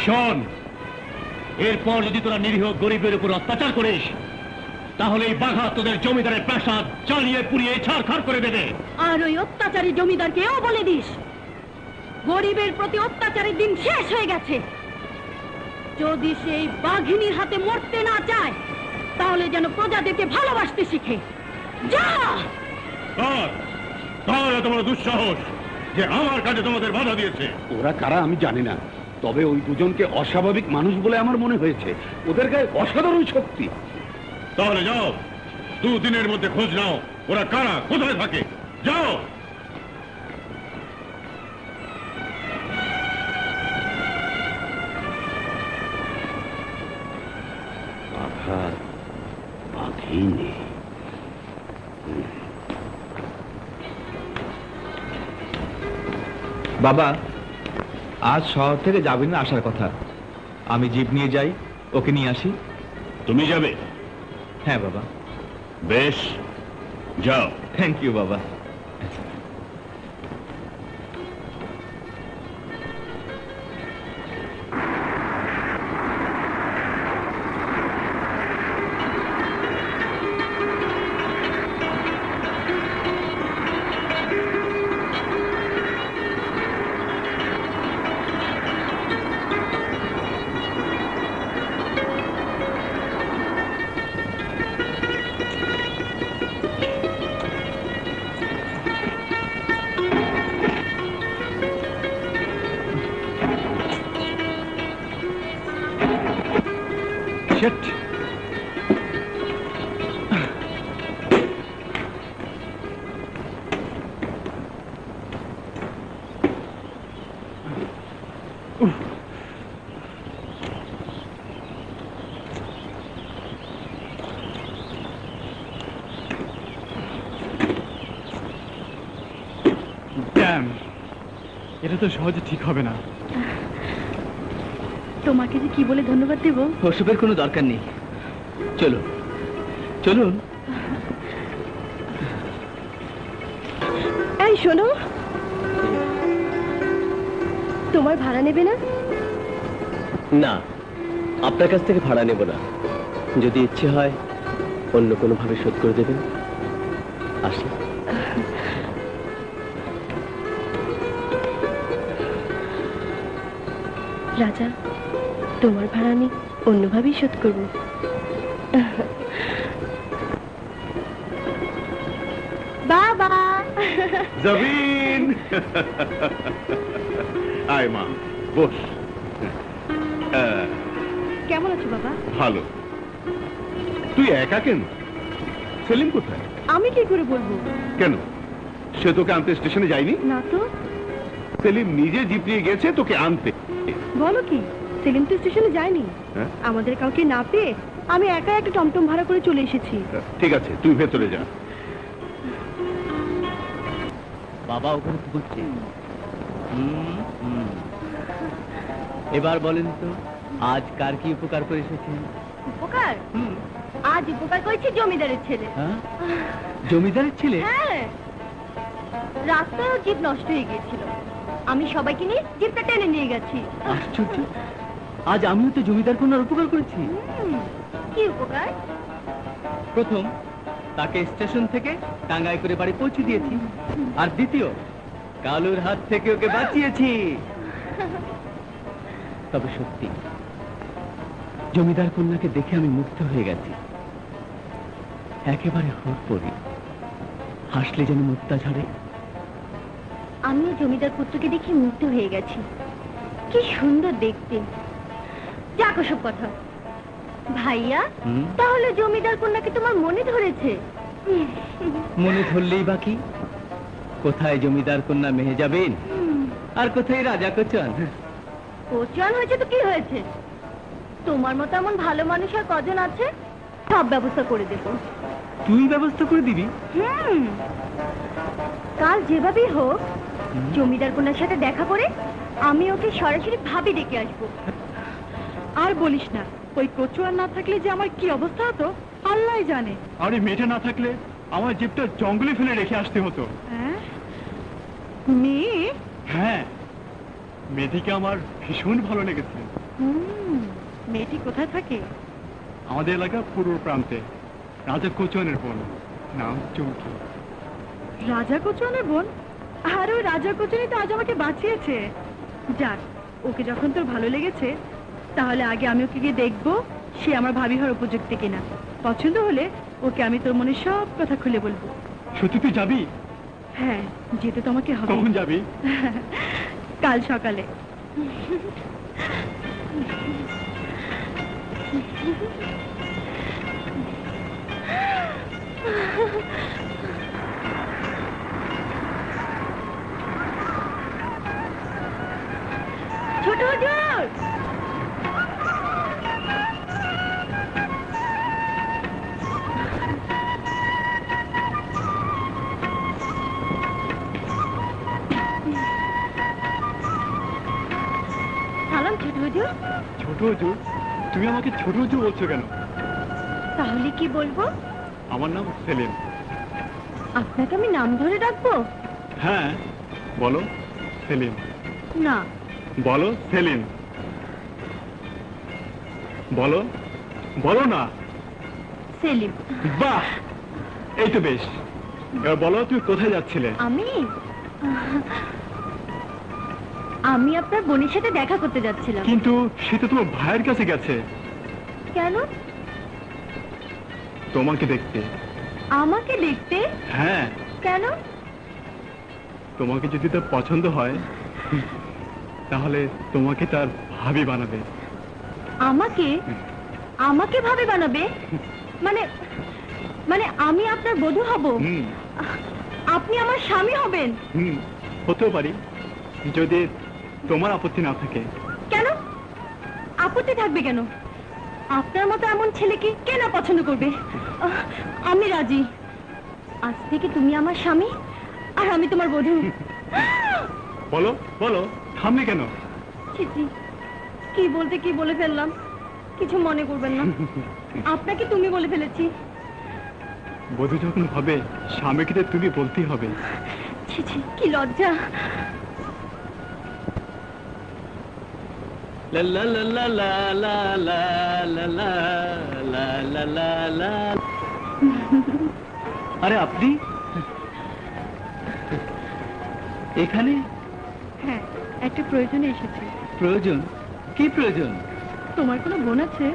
শোন এরপর যদি তোরা নিরীহ গরিবের উপর অত্যাচার করিস তাহলে এই বাঘা তোদের জমিদারের প্রাসাদ জ্বালিয়ে পুড়িয়ে ছাড়খাড় করে দেবে আর ওই অত্যাচারী জমিদারকেও বলে দিস গরিবের প্রতি অত্যাচারের দিন শেষ হয়ে গেছে যদি সেই বাঘিনীর হাতে মরতে না চায় তাহলে যেন প্রজাদেরকে ভালোবাসতে শিখে যা তাহলে তোমার দুঃসাহস যে আমার কাজে তোমাদের বাধা দিয়েছে। ওরা কারা আমি জানি না, তবে ওই দুজনকে অস্বাভাবিক মানুষ বলে আমার মনে হয়েছে। ওদের গায়ে অসাধারণ শক্তি। তাহলে যাও, 2 দিনের মধ্যে খোঁজ নাও ওরা কারা, কোথায় থাকে। যাও। বাবা আজ শহর থেকে জাবিনের আসার কথা, আমি জিপ নিয়ে যাই, ওকে নিয়ে আসি। তুমি যাবে? হ্যাঁ বাবা। বেশ, যাও। থ্যাংক ইউ বাবা। Shit. Damn! এটা তো সহজে ঠিক হবে না। তোমাকে যে কি বলে ধন্যবাদ দেব ওসবের কোনো দরকার নেই, চলো চলুন। এই শোনো, তোমার ভাড়া নেবে না? না, আপনার কাছ থেকে ভাড়া নেব না। যদি ইচ্ছে হয় অন্য কোনো ভাবে শোধ করে দেবেন। আসি। রাজা, তোমার ভাড়া আমি অন্যভাবেই শোধ করব। বাবা, জবিন, আয় মা, বস। কেমন আছো বাবা? ভালো। তুই একা কেন? সেলিম কোথায়? আমি কি করে বলবো? কেন, সে তোকে আনতে স্টেশনে যায়নি? না তো। সেলিম নিজে জিপ নিয়ে গেছে তোকে আনতে। বলো কি, সেলিম তো স্টেশনে যায়নি। হ্যাঁ? আমাদের কাউকে না পেয়ে আমি একা একটা টমটম ভাড়া করে চলে এসেছি। ঠিক আছে, তুই ভেতরে যা। বাবা ওখানে খুঁজছে। এবার বলেন তো, আজ কার কি উপকার করে এসেছেন? উপকার? আজ উপকার করেছে জমিদারের ছেলে। হ্যাঁ? জমিদারের ছেলে? হ্যাঁ, রাস্তায় ওর জিপ নষ্ট হয়ে গিয়েছিল, আমি সবাইকে নিয়ে জিপটা টেনে নিয়ে গেছি। আশ্চর্য, আজ আমিও তো জমিদার কন্যার উপকার করেছি। কি উপকার? প্রথম, তাকে স্টেশন থেকে টাঙ্গাই করে বাড়ি পৌঁছে দিয়েছি, আর দ্বিতীয়, কালুর হাত থেকে ওকে বাঁচিয়েছি। তবে সত্যি, জমিদার কন্যাকে দেখে আমি মুগ্ধ হয়ে গেছি। একেবারে হুড়পড়ি, হাসলে যেন মুক্তা ঝরে। আমিও জমিদার পুত্রকে দেখে মুগ্ধ হয়ে গেছি, কি সুন্দর দেখতে। যাক ওসব কথা। ভাইয়া, তাহলে জমিদার কন্যাকে তোমার মনে ধরেছে? মনে ধরলেই বাকি, কোথায় জমিদার কন্যা মেহে যাবেন, আর কোথায় রাজা কোচন। কোচন হয়েছে তো কি হয়েছে, তোমার মতো এমন ভালো মানুষ আর কজন আছে, সব ব্যবস্থা করে দেবো। তুই ব্যবস্থা করে দিবি? কাল যেভাবেই হোক জমিদার কন্যার সাথে দেখা করে আমি ওকে সরাসরি ভাবি ডেকে আসবো। আর বলিস না, ওই কচুয়ার না থাকলে যে আমার কি অবস্থা হতো আল্লাহ জানে। আর এই মেয়েটা না থাকলে আমার জিপটা জঙ্গলে ফেলে রেখে আসতে হতো। হ্যাঁ? মেয়ে? হ্যাঁ, মেয়েটিকে আমার ভীষণ ভালো লেগেছে। মেয়েটি কোথায় থাকে? আমাদের এলাকার পূর্ব প্রান্তে, রাজা কোচনের বোন, নাম চৌকি। রাজা কোচনের বোন? আর ওই রাজা কোচনই তো আজ আমাকে বাঁচিয়েছে। যাক, ওকে যখন তোর ভালো লেগেছে, তাহলে আগে আমি ওকে গিয়ে দেখবো সে আমার ভাবি হওয়ার উপযুক্ত কিনা। পছন্দ হলে ওকে আমি তোর মনে সব কথা খুলে বলবো। সত্যি তুই যাবি? হ্যাঁ, যেতে তো আমাকে হবে। কখন যাবি? কাল সকালে। ছোট হুজুর, সালাম ছোট হুজুর। ছোট হুজুর? তুমি আমাকে ছোট হুজুর বলছো কেন? তাহলে কি বলবো? আমার নাম সেলিম। আপনাকে আমি নাম ধরে ডাকবো? হ্যাঁ, বলো সেলিম। না। বলো সেলিম। বলো, বলো না। সেলিম। বাহ, এই তো বেশ। এবার বলো, তুমি কোথায় যাচ্ছিলে? আমি আপনার বোনের সাথে দেখা করতে যাচ্ছিলাম। কিন্তু সে তো তোমার ভাইয়ের কাছে গেছে। কেন? তোমাকে দেখতে। আমাকে দেখতে? হ্যাঁ। কেন? তোমাকে যদি তার পছন্দ হয়, তাহলে তোমাকে তার ভাবি বানাবে। আমাকে? আমাকে ভাবি বানাবে? মানে মানে আমি আপনার বধূ হব? আপনি আমার স্বামী হবেন? হতেও পারি, যদি তোমার আপত্তি না থাকে। কেন আপত্তি থাকবে কেন? আপনার মতো এমন ছেলেকে কে না পছন্দ করবে? আমি রাজি। আজ থেকে তুমি আমার স্বামী আর আমি তোমার বধূ। বলো বলো, থামলে কেন? কি বলতে কি বলে ফেললাম, কিছু মনে করবেন না। আপনাকে তুমি বলে ফেলেছি। বধূ যখন হবে, স্বামীকে তো তুমি বলতেই হবে। ছি ছি, কি লজ্জা। লা লা লা লা লা লা লা লা লা লা লা লা। আরে আপনি এখানে? হ্যাঁ, একটা প্রয়োজনে এসেছি। প্রয়োজন? কি প্রয়োজন? তোমার কোনো বোন আছে?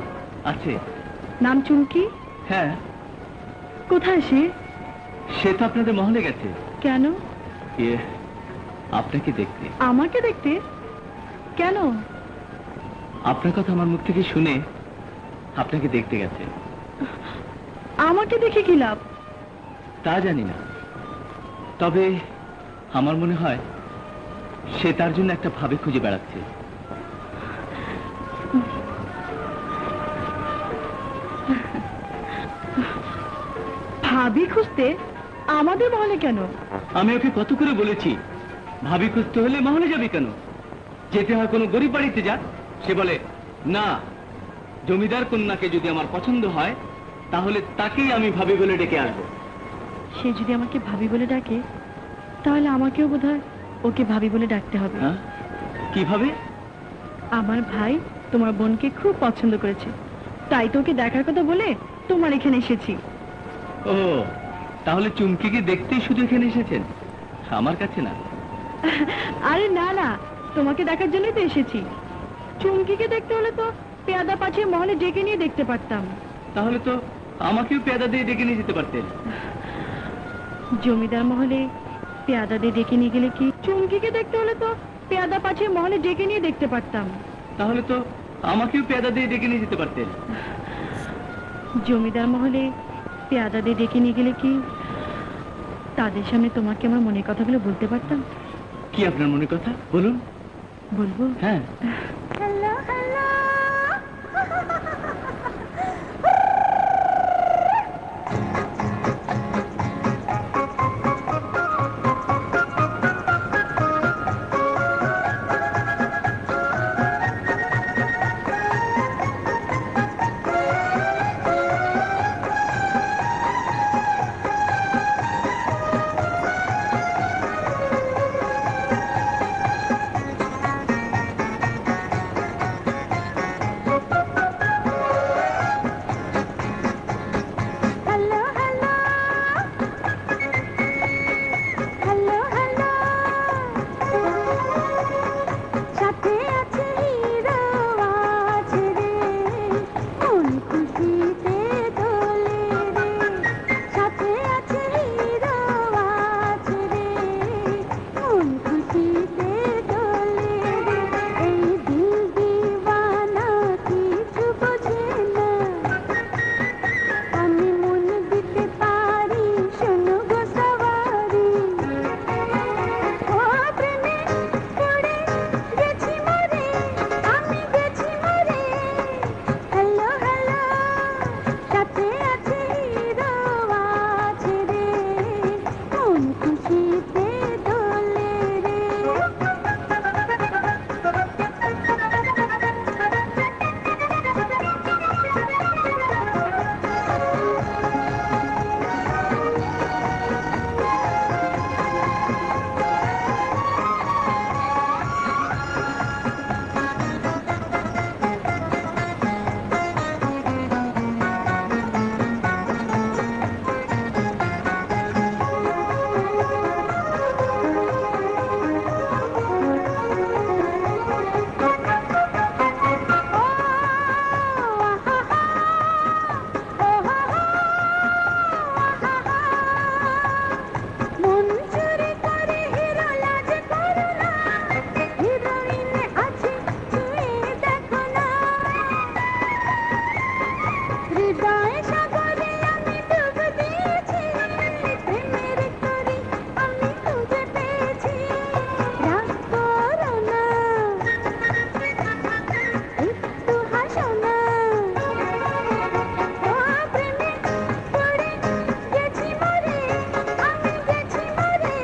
আছে। নাম চুমকি? হ্যাঁ। কোথায় সে? সে তো আপনাদের মহলে গেছে। কেন? আপনাকে দেখতে। আমাকে দেখতে? কেন? আপনার কথা আমার মুখ থেকে শুনে আপনাকে দেখতে গেছে। আমাকে দেখে কি লাভ? তা জানি না, তবে আমার মনে হয় সে তার জন্য একটা ভাবে খুঁজে বেড়াচ্ছে। ভাবি খুঁজতে আমাদের মহলে কেন? আমি ওকে কত করে বলেছি ভাবি খুঁজতে হলে মহলে যাবে কেন, যেতে হয় কোনো গরিব বাড়িতে যাক। সে বলে না, জমিদার কন্যাকে যদি আমার পছন্দ হয় তাহলে তাকেই আমি ভাবি বলে ডেকে আসবো। সে যদি আমাকে ভাবি বলে ডাকে, তাহলে আমাকেও বোধহয় ওকে ভাবি বলে ডাকতে হবে। হ্যাঁ? কিভাবে? আমার ভাই তোমার বোনকে খুব পছন্দ করেছে, তাই তো ওকে দেখার কথা বলে তোমার এখানে এসেছি। ও, তাহলে চুমকিকে দেখতেই শুধু এখানে এসেছেন, আমার কাছে না? আরে না না, তোমাকে দেখার জন্যই তো এসেছি। চুমকিকে দেখতে হলে তো পেয়াদা পাঠিয়ে মহলে ডেকে নিয়ে দেখতে পারতাম। তাহলে তো আমাকেও পেয়াদা দিয়ে ডেকে নিয়ে যেতে পারতেন। জমিদার মহলে পেয়াদা দিয়ে ডেকে নিয়ে গেলে কি? চুমকিকে দেখতে হলে তো পেয়াদা পাঠিয়ে মহলে ডেকে নিয়ে দেখতে পারতাম। তাহলে তো আমাকেও পেয়াদা দিয়ে ডেকে নিয়ে যেতে পারতেন। জমিদার মহলে পেয়াদা দিয়ে ডেকে নিয়ে গেলে কি তাদের সামনে তোমাকে আমার মনের কথাগুলো বলতে পারতাম? কি আপনার মনের কথা বলুন। বলবো? হ্যাঁ। Hello hello hello hello hello hello সাথে আছে হিরো আছে রে, কোন খুশিতে দোলে রে, সাথে আছে হিরো আছে রে, কোন খুশিতে দোলে রে, এই দিল দিওয়ানা কিছু বোঝে না, আমি মন দিতে পারি শোনো গো সওয়ারি, ও প্রেমে পড়ে গেছি মরে, আমি গেছি মরে, হ্যালো হ্যালো সাথে আছে হিরো আছে রে, কোন খুশিতে দোলে রে। মন চুরি করে হিরো লাজ করো না, হিরোইন আছে ছুঁয়ে দেখো না, হৃদয় সাগরে আমি ডুব দিয়েছি, প্রেমের তরি আমি খুঁজে পেয়েছি, রাগ করো না, একটু হাসো না, ও প্রেমে পড়ে গেছি মরে, আমি গেছি মরে,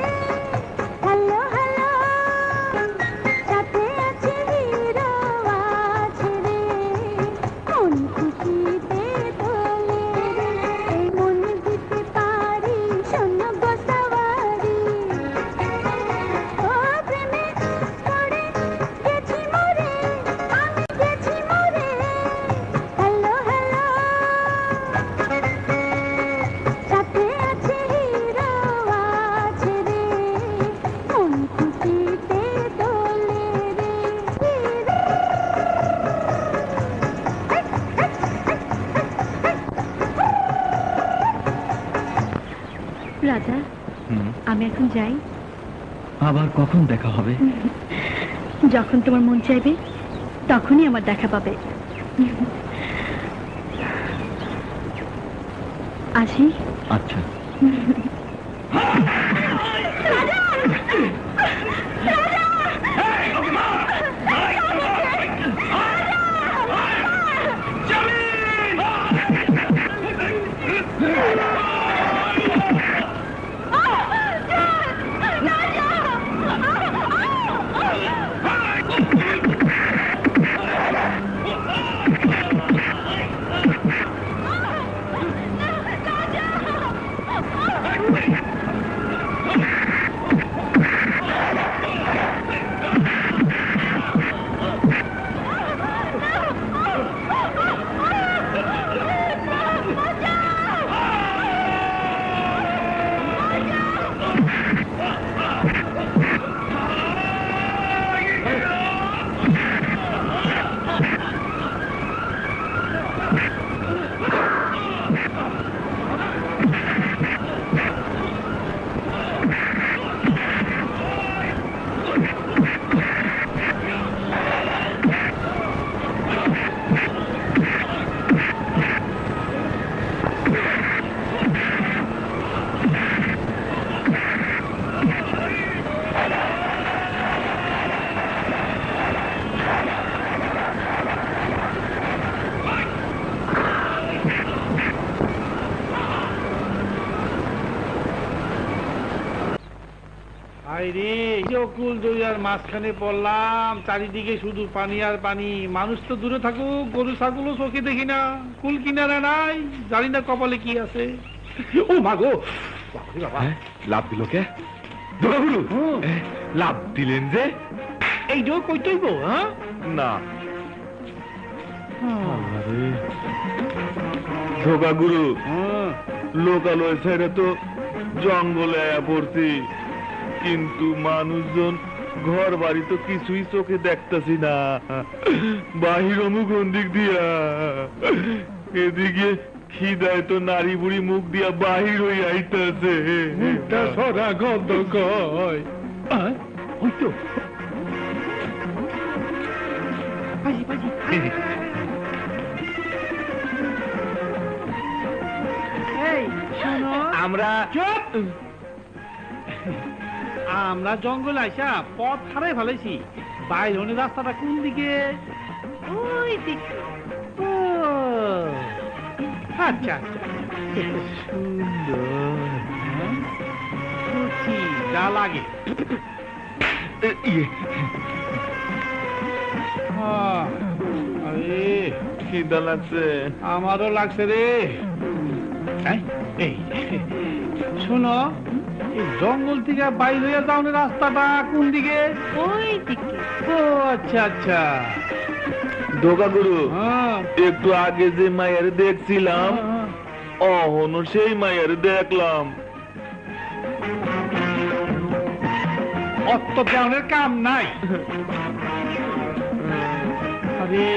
হ্যালো হ্যালো সাথে আছে হিরো আছে রে, কোন খুশিতে দোলে রাজা আমি এখন যাই। আবার কখন দেখা হবে? যখন তোমার মন চাইবে তখনই আমার দেখা পাবে। আসি। আচ্ছা। কুল দরিয়ার মাঝখানে পড়লাম, চারিদিকে শুধু পানি আর পানি। মানুষ তো দূরে থাকুক, গরু ছাগলও চোখে দেখি না, কুল কিনারা নাই, জানি না কপালে কি আছে। ও মাগো, বাবা লাভ দিল কে? লাভ দিলেন যে? এই যে কই তৈব? হ্যাঁ না ধোকা গুরু, লোকালয় ছেড়ে তো জঙ্গলে পড়ছি, কিন্তু মানুষজন ঘর বাড়ি তো কিছুই চোখে দেখতেছি না। বাহির মুখ দিক দিয়া, এদিকে খিদায় তো নারী বুড়ি মুখ দিয়া বাহির হয়ে আইতাছে। মুখটা সরা গন্ধ কয়। হইতো আমরা জঙ্গল আইসা পথ হারাই ফেলাইছি। বাইরে রাস্তাটা কোন দিকে? ওই দিকে। ও আচ্ছা আচ্ছা, সুন্দর যা লাগে। আরে খিদা লাগছে। আমারও লাগছে রে। এই শোনো, এই জঙ্গল থেকে বাইর হয়ে যাও, রাস্তাটা কোন দিকে? ওই দিকে। ও আচ্ছা আচ্ছা। ধোকা গুরু, হ্যাঁ একটু আগে যে মায়ের দেখছিলাম, অহনো সেই মায়ের দেখলাম। অত দেওয়ানের কাম নাই। আরে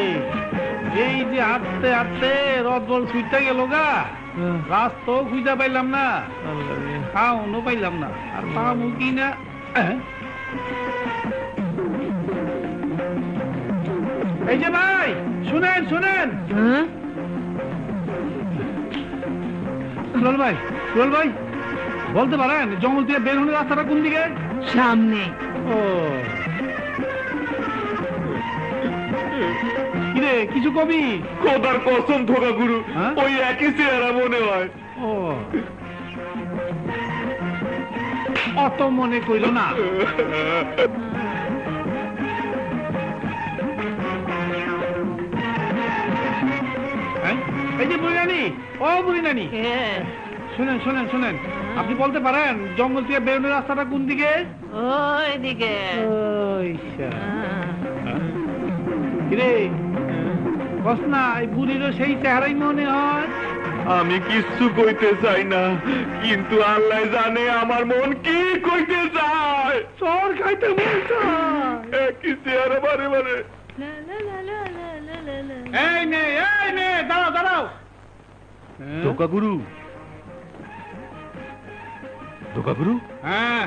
এই যে হাঁটতে হাঁটতে রদবল ছুটতে গেল গা, রাস্তাও খুঁজা পাইলাম না, খাওয়ানো পাইলাম না, আর পাবো কি না। এই যে ভাই শুনেন শুনেন, সুরল ভাই বলতে পারেন জঙ্গল থেকে বের হলে রাস্তাটা কোন দিকে? সামনে। ও কিরে কিছু কবি? খোদার কসম ধোকা গুরু, হ্যাঁ? ওই একই চেহারা মনে হয়। ও অত মনে কইল না। এই যে বুড়িনানি, ও বুড়িনানি, শুনেন শুনেন শুনেন, আপনি বলতে পারেন জঙ্গল থেকে বেরোনোর রাস্তাটা কোন দিকে? ওই দিকে। কিরে বস না, এই বুড়িরও সেই চেহারাই মনে হয়। আমি কিচ্ছু কইতে চাই না, কিন্তু আল্লাহ জানে আমার মন কি কইতে চায়। চর খাইতে মন চায়। একই চেহারা বারে বারে। এই নে দাঁড়াও দাঁড়াও। ধোকা গুরু, তোকা গুরু হ্যাঁ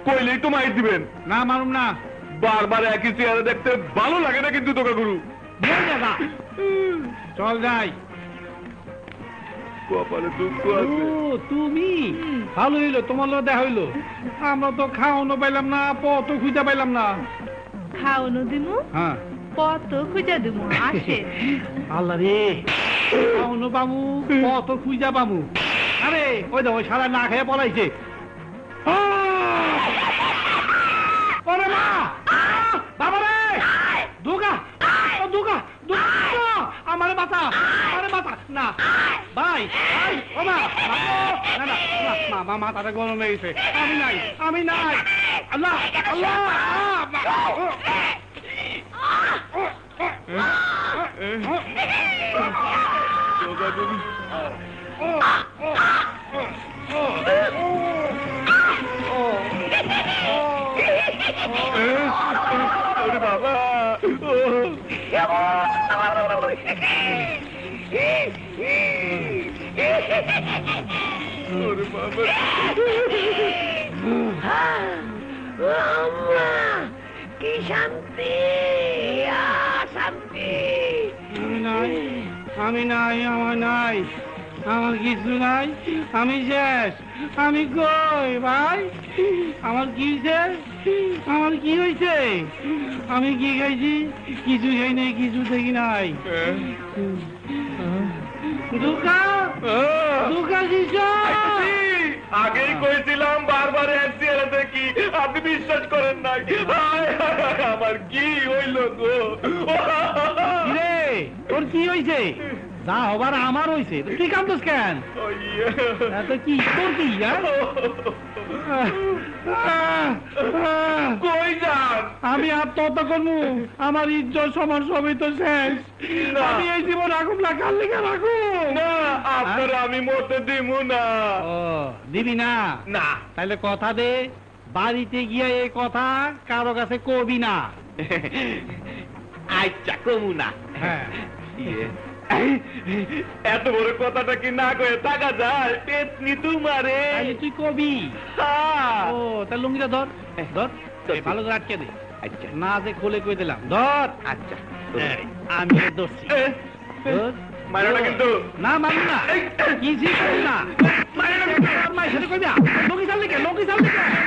কইলেই তো মাইর দিবেন না মারুম না বারবার একই চেহারা দেখতে ভালো লাগে না কিন্তু তোকা গুরু চল যাই কপালে দুঃখ আছে ও তুমি ভালো হইলো তোমার লোক দেখা হইলো আমরা তো খাওয়ানো পাইলাম না পথ খুঁজে পাইলাম না খাওয়ানো দিমু হ্যাঁ কত খুঁজা দিমু আসে আল্লাহ রে খাওয়ানো পামু পথ খুঁজা পামু আরে ওই দেখো সারা না খেয়ে পলাইছে ওরে মা বাবা রে দুগা ও দুগা দুগা আমারে বাতা না ভাই ভাই ও মা না না মা মা মাথাটা গরম হয়ে গেছে আমি নাই আল্লাহ আল্লাহ বাবা কি শান্তি শান্তি আমি নাই আমার নাই আমার কিছু নাই আমি শেষ আমি কই ভাই আমার কি হয়েছে আমার কি হয়েছে আমি কি খাইছি কিছু খাই নাই কিছু দেখি নাই দুকা দুকা আগেই কইছিলাম বারবার এক চেহারা দেখি আপনি বিশ্বাস করেন নাই আমার কি হইল গো রে তোর কি হয়েছে যা হবার আমার হয়েছে তুই কান্দোস কেন তো কি তোর কি কই যান আমি আত্মহত্যা করবো আমার ইজ্জত সমান সবই তো শেষ আমি এই জীবন রাখুম না কাল লিখে রাখুম না আপনার আমি মরতে দিব না ও দিবি না না তাহলে কথা দে বাড়িতে গিয়ে এই কথা কারো কাছে কবি না আচ্ছা কমু না হ্যাঁ এত বড় কথাটা কি না কয়ে টাকা যায় পেতনি তোমারে তাহলে তুই কবি হ্যাঁ। ও তাহলে লুঙ্গিটা ধর ধর ধর। ভালো করে আটকে দে আচ্ছা না যে খুলে কই দিলাম ধর আচ্ছা আমি ধরছি ধর। মারো না কিন্তু না মারুন না কি জি করি না মারো না আর মাই সাথে কই যা লোকি চাললে কে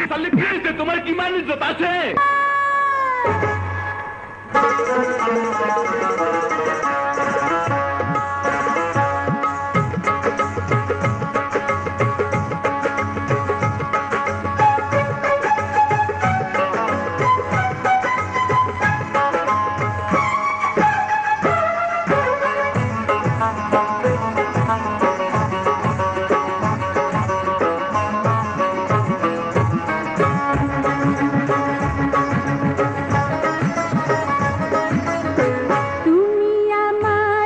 তাহলে কি হয়েছে তোমার কি মান ইজ্জত আছে তুমি আমার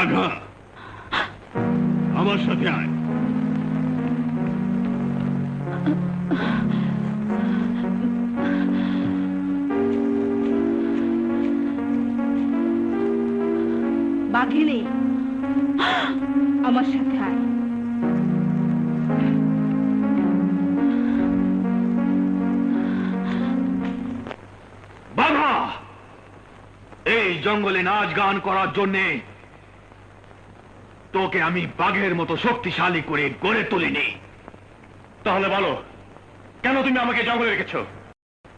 বাঘা, আমার সাথে আয়। বাঘিনী, আমার সাথে আয়। বাঘা, এই জঙ্গলে নাচ গান করার জন্যে তোকে আমি বাঘের মতো শক্তিশালী করে গড়ে তুলিনি। তাহলে বলো, কেন তুমি আমাকে জঙ্গলে রেখেছো?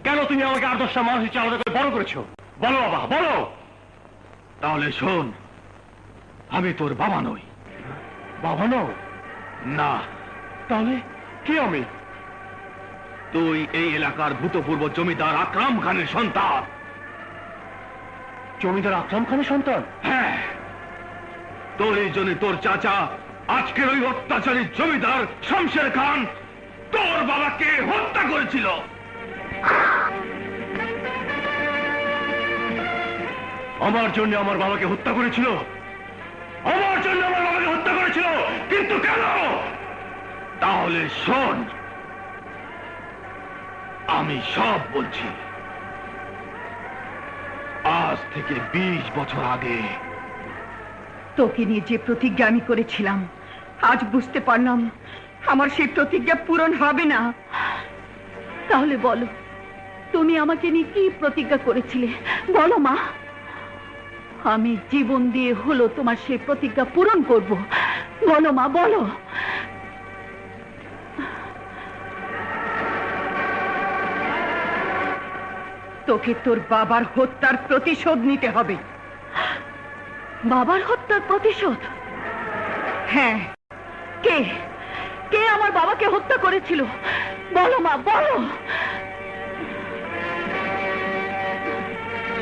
কেন তুমি আমাকে 8-10টা মানুষের চালাতে করে বড় করেছো? বলো বাবা, বলো। তাহলে শোন, আমি তোর বাবা নই। বাবা নও? না। তাহলে কি আমি? তুই এই এলাকার ভূতপূর্ব জমিদার আকরাম খানের সন্তান। জমিদার আকরাম খানের সন্তান? হ্যাঁ। তোর এই জন্য তোর চাচা আজকের ওই অত্যাচারী জমিদার শমশের খান তোর বাবাকে হত্যা করেছিল। আমার জন্য আমার বাবাকে হত্যা করেছিল। আমার জন্য আমার বাবাকে হত্যা করেছিল। কিন্তু কেন? তাহলে শোন, আমি সব বলছি। আজ থেকে 20 বছর আগে তোকে নিয়ে যে প্রতিজ্ঞা আমি করেছিলাম, আজ বুঝতে পারলাম আমার সেই প্রতিজ্ঞা পূরণ হবে না। তাহলে বলো, তুমি আমাকে নিয়ে কি প্রতিজ্ঞা করেছিলে? বলো মা। আমি জীবন দিয়ে হলো তোমার সেই প্রতিজ্ঞা পূরণ করব। বলো মা, বলো। তোকে তোর বাবার হত্যার প্রতিশোধ নিতে হবে। বাবার হত্যার প্রতিশোধ? হ্যাঁ। কে কে আমার বাবাকে হত্যা করেছিল? বলো মা, বলো।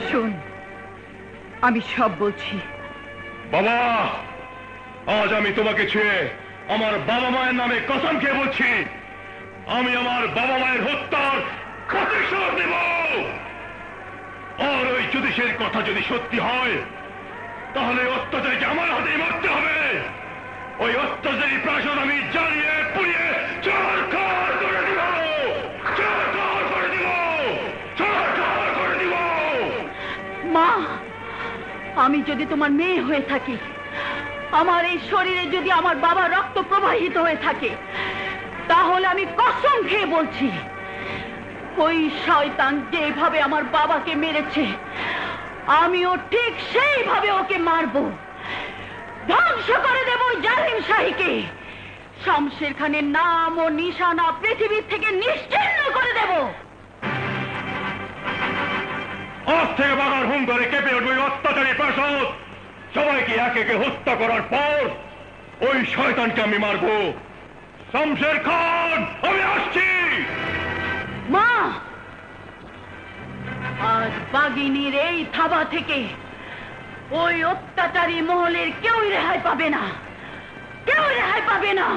শোন, আমি সব বলছি। বাবা, আজ আমি তোমাকে ছুঁয়ে আমার বাবা মায়ের নামে কসম খেয়ে বলছি, আমি আমার বাবা মায়ের হত্যার প্রতিশোধ নেব। আর ওই জ্যোতিষের কথা যদি সত্যি হয়, তাহলে অত্যাচারীকে আমার হাতে মারতে হবে। ওই অত্যাচারী প্রাসাদ আমি জ্বালিয়ে পুড়িয়ে ছারখার করে দিব। ছারখার করে দিব। ছারখার করে দিব। মা, আমি যদি তোমার মেয়ে হয়ে থাকি, আমার এই শরীরে যদি আমার বাবার রক্ত প্রবাহিত হয়ে থাকে, তাহলে আমি কসম খেয়ে বলছি, ওই শয়তান যেভাবে আমার বাবাকে মেরেছে, আমিও ঠিক সেইভাবে ওকে মারবো। ধ্বংস করে দেব জালিম শাহীকে। শমশের খানের নাম ও নিশানা পৃথিবীর থেকে নিশ্চিহ্ন করে দেব। আজ থেকে বাগার হুম করে কেঁপে উঠবে ওই অত্যাচারী প্রাসাদ। সবাইকে একে একে হত্যা করার পর ওই শয়তানকে আমি মারবো। শমশের খান, আমি আসছি। মা, আজ বাগিনীর এই থাবা থেকে ওই অত্যাচারী মহলের কেউ রেহাই পাবে না। কেউ রেহাই পাবে না।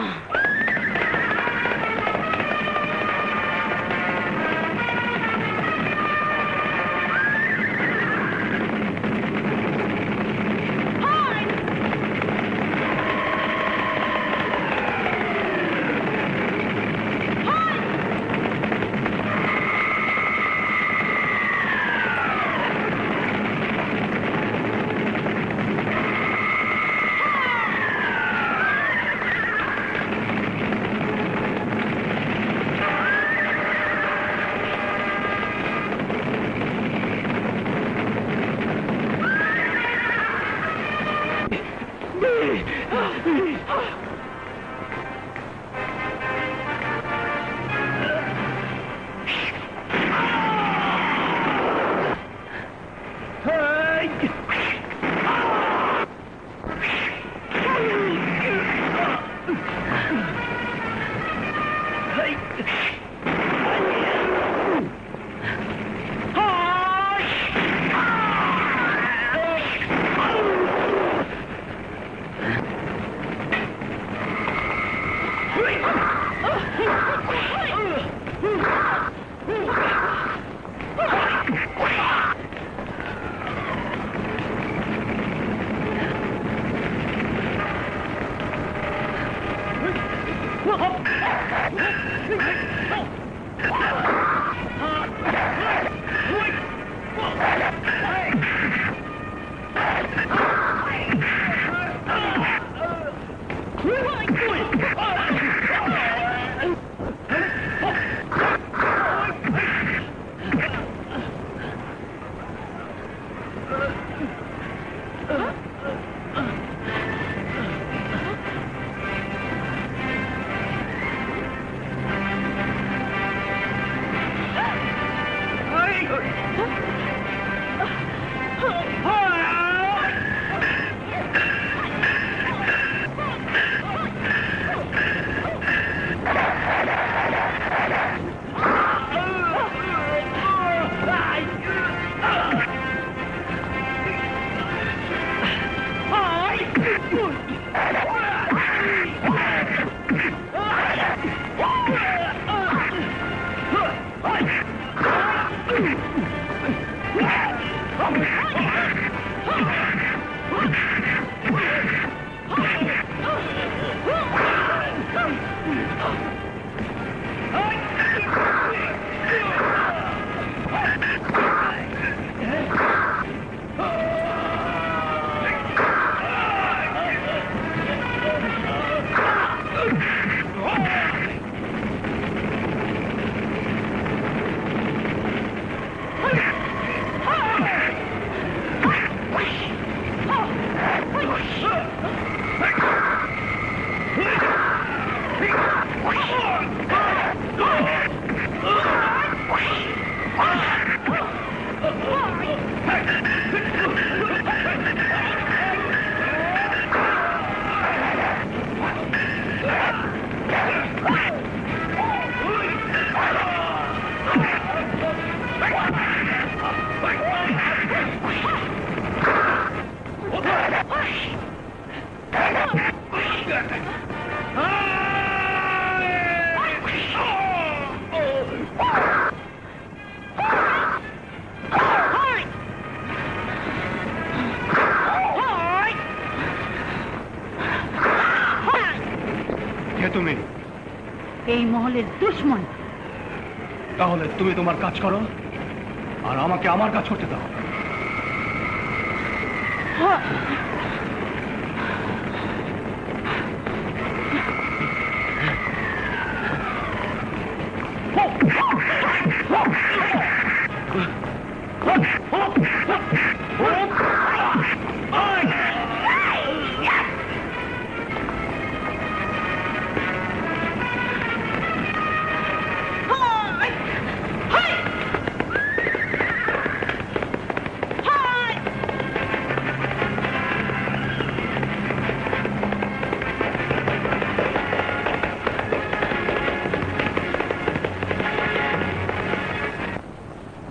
কে তুমি? এই মহলের দুশ্মন। তাহলে তুমি তোমার কাজ করো আর আমাকে আমার কাজ করতে দাও।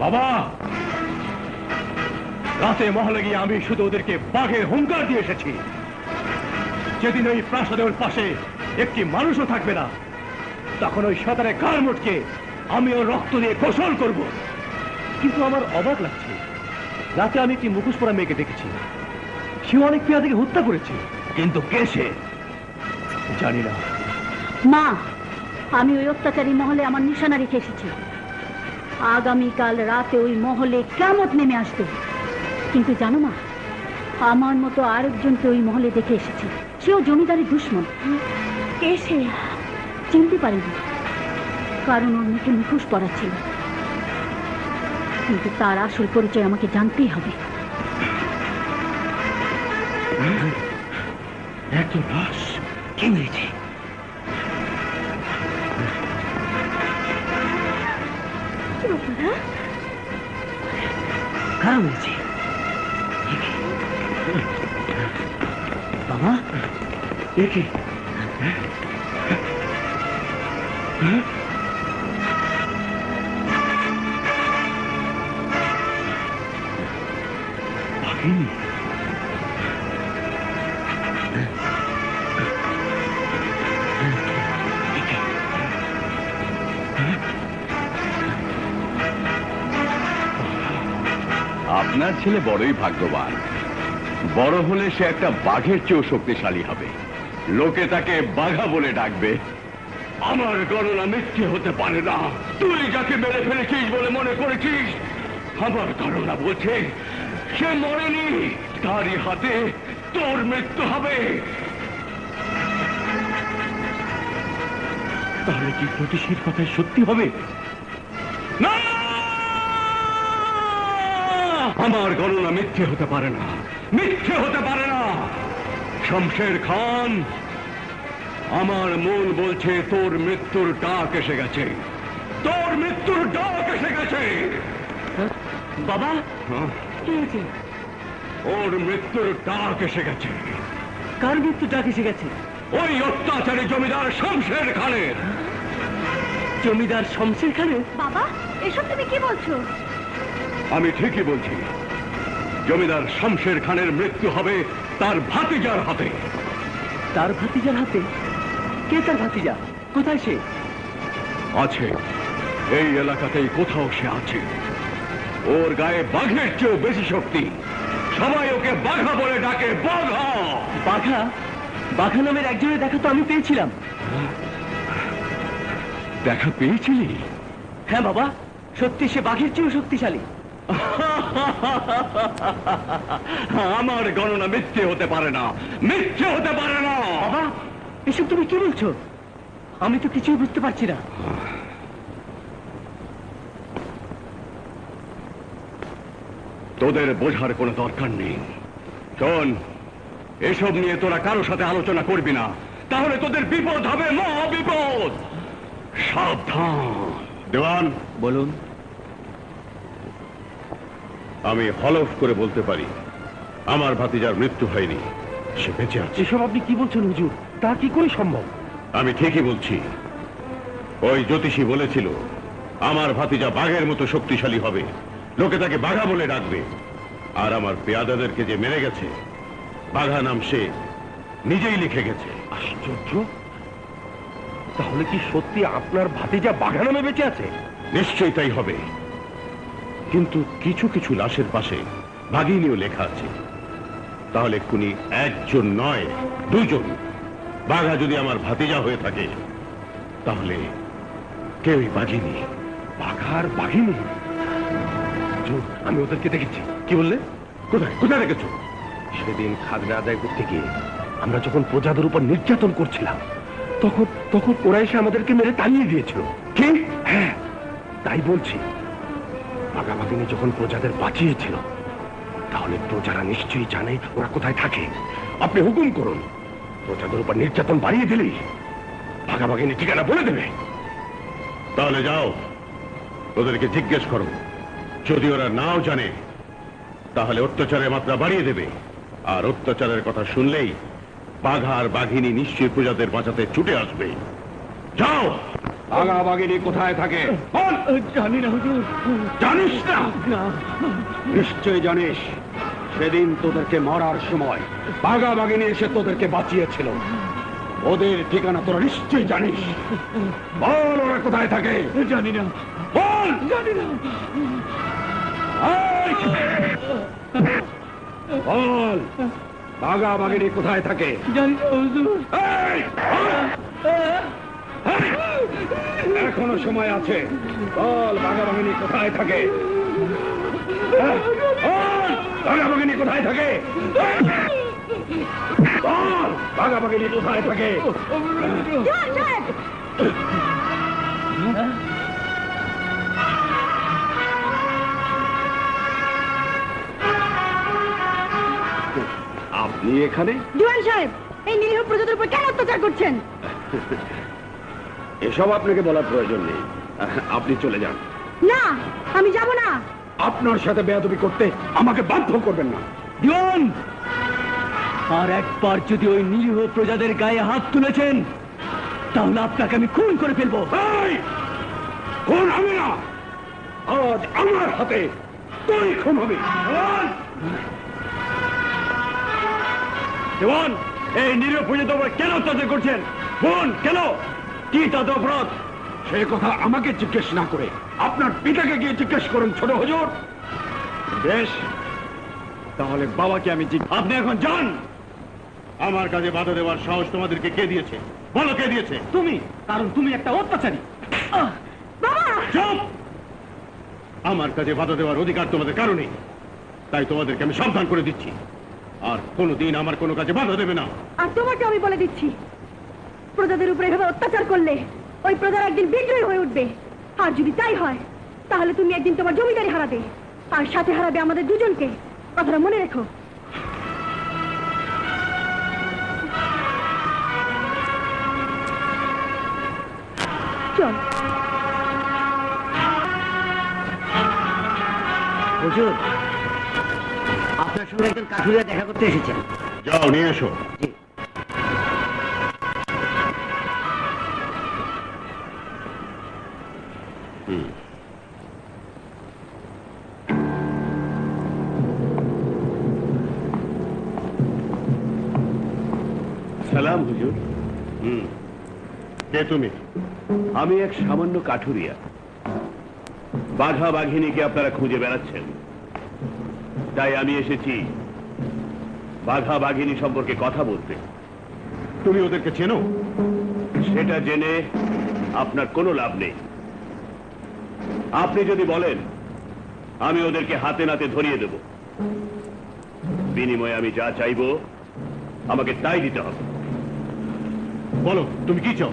বাবা, রাতে মহলে গিয়ে আমি শুধু ওদেরকে বাঘের হুঙ্কার দিয়ে এসেছি। যেদিন ওই প্রাসাদের পাশে একটি মানুষও থাকবে না, তখন ওই শয়তানের ঘাড় মুটকে আমি ওর রক্ত দিয়ে গোসল করব। কিন্তু আমার অবাক লাগছে, রাতে আমি একটি মুখোশ পরা মেয়েকে দেখেছি, সে অনেক পেয়াদাকে হত্যা করেছে, কিন্তু কে সে জানি না। মা, আমি ওই অত্যাচারী মহলে আমার নিশানা রেখে এসেছি। আগামীকাল রাতে ওই মহলে কিয়ামত নেমে আসবে। কিন্তু জানো মা, আমার মতো আরেকজনকে ওই মহলে দেখে এসেছি, সেও জমিদারের দুশ্মন। কে সে চিনতে পারিনি, কারণ ওর মুখে মুখোশ পরা ছিল। কিন্তু তার আসল পরিচয় আমাকে জানতেই হবে। এত লাশ কে মেরেছে? কারা মেরেছে? বাবা, একে বাঘিনী। আপনার ছেলে বড়ই ভাগ্যবান। বড় হলে সে একটা বাঘের চেয়েও শক্তিশালী হবে। লোকে তাকে বাঘা বলে ডাকবে। আমার গণনা মিথ্যে হতে পারে না। তুই যাকে মেরে ফেলেছিস বলে মনে করেছিস, আমার গণনা বলছে সে মরেনি, তারই হাতে তোর মৃত্যু হবে। তাহলে কি জ্যোতিষীর কথাই সত্যি হবে? না, আমার গণনা মিথ্যে হতে পারে না, মিথ্যে হতে পারে না। শমশের খান, আমার মন বলছে তোর মৃত্যুর ডাক এসে গেছে, তোর মৃত্যুর ডাক এসে গেছে। বাবা, কি হয়েছে? ওর মৃত্যুর ডাক এসে গেছে। কার মৃত্যু ডাক এসে গেছে? ওই অত্যাচারী জমিদার শমশের খানের। জমিদার শমশের খানের? বাবা, এসব তুমি কি বলছো? আমি ঠিকই বলছি। জমিদার শমশের খানের মৃত্যু হবে তার ভাতিজার হাতে। তার ভাতিজার হাতে? কে তার ভাতিজা? কোথায় সে? আছে, এই এলাকাতেই কোথাও সে আছে। ওর গায়ে বাঘের চেয়েও বেশি শক্তি। সবাই ওকে বাঘা বলে ডাকে, বাঘা। বাঘা? বাঘা নামের একজনের দেখা তো আমি পেয়েছিলাম। দেখা পেয়েছিলি? হ্যাঁ বাবা, সত্যি সে বাঘের চেয়েও শক্তিশালী। আমার গণনা মিথ্যে হতে পারে না, মিথ্যে হতে পারে না। বাবা, এসব তুমি কি বলছো? আমি তো কিছুই বুঝতে পারছি না। তোদের বোঝার কোনো দরকার নেই। শোন, এসব নিয়ে তোরা কারোর সাথে আলোচনা করবি না, তাহলে তোদের বিপদ হবে, মহা বিপদ। সাবধান। দেওয়ান, বলুন। আমি হলফ করে বলতে পারি আমার ভাতিজার মৃত্যু হয়নি, সে বেঁচে আছে। এসব আপনি কি বলছেন হুজুর? তা কি করে সম্ভব? আমি ঠিকই বলছি। ওই জ্যোতিষী বলেছিল আমার ভাতিজা বাঘের মতো শক্তিশালী হবে, লোকে তাকে বাঘা বলে ডাকবে। আর আমার পেয়াদাদেরকে যে মেরে গেছে, বাঘা নাম সে নিজেই লিখে গেছে। আশ্চর্য! তাহলে কি সত্যি আপনার ভাতিজা বাঘা নামে বেঁচে আছে? নিশ্চয়ই তাই হবে, কিন্তু কিছু কিছু লাশের পাশে বাঘিনীও লেখা আছে। তাহলে খুনি একজন নয়, দুজন। বাঘা যদি আমার ভাতিজা হয়ে থাকে, তাহলে কেউই বাঘিনী। বাঘার বাঘিনী? হুজুর, আমি ওদেরকে দেখেছি। কি বললে? কোথায় কোথায় রেখেছো? সেদিন খাজনা আদায় করতে গিয়ে আমরা যখন প্রজাদের উপর নির্যাতন করছিলাম, তখন তখন ওরা এসে আমাদেরকে মেরে তাড়িয়ে দিয়েছিল। কি? হ্যাঁ, তাই বলছি। বাঘাবাগিনী যখন প্রজাদের বাঁচিয়েছিল, তাহলে প্রজারা নিশ্চয়ই জানে ওরা কোথায় থাকে। আপনি হুকুম করুন, প্রজাদের উপর নির্যাতন বাড়িয়ে দিলেই বাঘাবাগিনী ঠিকানা বলে দেবে। তাহলে যাও, ওদেরকে জিজ্ঞেস করো। যদি ওরা নাও জানে, তাহলে অত্যাচারের মাত্রা বাড়িয়ে দেবে। আর অত্যাচারের কথা শুনলেই বাঘা আর বাঘিনী নিশ্চয়ই প্রজাদের বাঁচাতে ছুটে আসবে। যাও। বাঘা বাঘিনী কোথায় থাকে? বল। জানি না হুজুর। জানিস না? না। নিশ্চয় জানিস। সেদিন তোদেরকে মারার সময় বাঘা বাঘিনী এসে তোদেরকে বাঁচিয়েছিল। ওদের ঠিকানা তোরা নিশ্চয়ই জানিস। বল, ওরা কোথায় থাকে? জানি না। বল। জানি না। এই! বল, বাঘা বাঘিনী কোথায় থাকে? জানি না হুজুর। এই! বল! এখনো সময় আছে। বল, বাঘা বাঘিনী কোথায় থাকে? বল, বাঘা বাঘিনী কোথায় থাকে? বল, বাঘা বাঘিনী কোথায় থাকে? আপনি এখানে? জোয়ান সাহেব, এই নিরীহ প্রজাদের উপর কেন অত্যাচার করছেন? এসব আপনাকে বলার প্রয়োজন নেই, আপনি চলে যান। না, আমি যাব না। আপনার সাথে বেয়াদবি করতে আমাকে বাধ্য করবেন না। দিওয়ান, আর একবার যদি ওই নিরীহ প্রজাদের গায়ে হাত তুলেছেন, তাহলে আপনাকে আমি খুন করে ফেলবো। এই! খুন আমি না, আজ আমার হাতে তুই খুন হবি। দেওয়ান, এই নিরীহ প্রজাদের উপর কেন অত্যাচার করছেন? খুন কেন? কি তাদের অপরাধ? সে কথা আমাকে জিজ্ঞেস না করে আপনার পিতাকে গিয়ে জিজ্ঞেস করুন, ছোট হুজুর। বেশ, তাহলে বাবাকে আমি আপনি এখন যান। আমার কাজে বাধা দেওয়ার সাহস তোমাদেরকে কে দিয়েছে? বলো, কে দিয়েছে? তুমি, কারণ তুমি একটা অত্যাচারী। চুপ! আমার কাজে বাধা দেওয়ার অধিকার তোমাদের কারণে, তাই তোমাদেরকে আমি সাবধান করে দিচ্ছি। আর কোনোদিন আমার কোনো কাজে বাধা দেবে না। আর তোমাকে আমি বলে দিচ্ছি, প্রজাদের উপরে এভাবে অত্যাচার করলে ওই প্রজারা একদিন বিদ্রোহী হয়ে উঠবে। আর যদি তাই হয়, তাহলে তুমি একদিন তোমার জমিদারি হারাবে, আর সাথে হারাবে আমাদের দুজনকে। কথাটা মনে রেখো। চল। হুজুর, আপনার সঙ্গে একজন কাঠুরিয়া দেখা করতে এসেছেন। যাও, নিয়ে এসো। সালাম হুজুর। কে তুমি? আমি এক সামান্য কাঠুরিয়া। বাঘা বাঘিনীকে আপনারা খুঁজে বেড়াচ্ছেন, তাই আমি এসেছি বাঘা বাঘিনী সম্পর্কে কথা বলতে। তুমি ওদেরকে চেনো? সেটা জেনে আপনার কোনো লাভ নেই। আপনি যদি বলেন আমি ওদেরকে হাতে নাতে ধরিয়ে দেব, বিনিময়ে আমি যা চাইবো আমাকে তাই দিতে হবে। বলো তুমি কি চাও?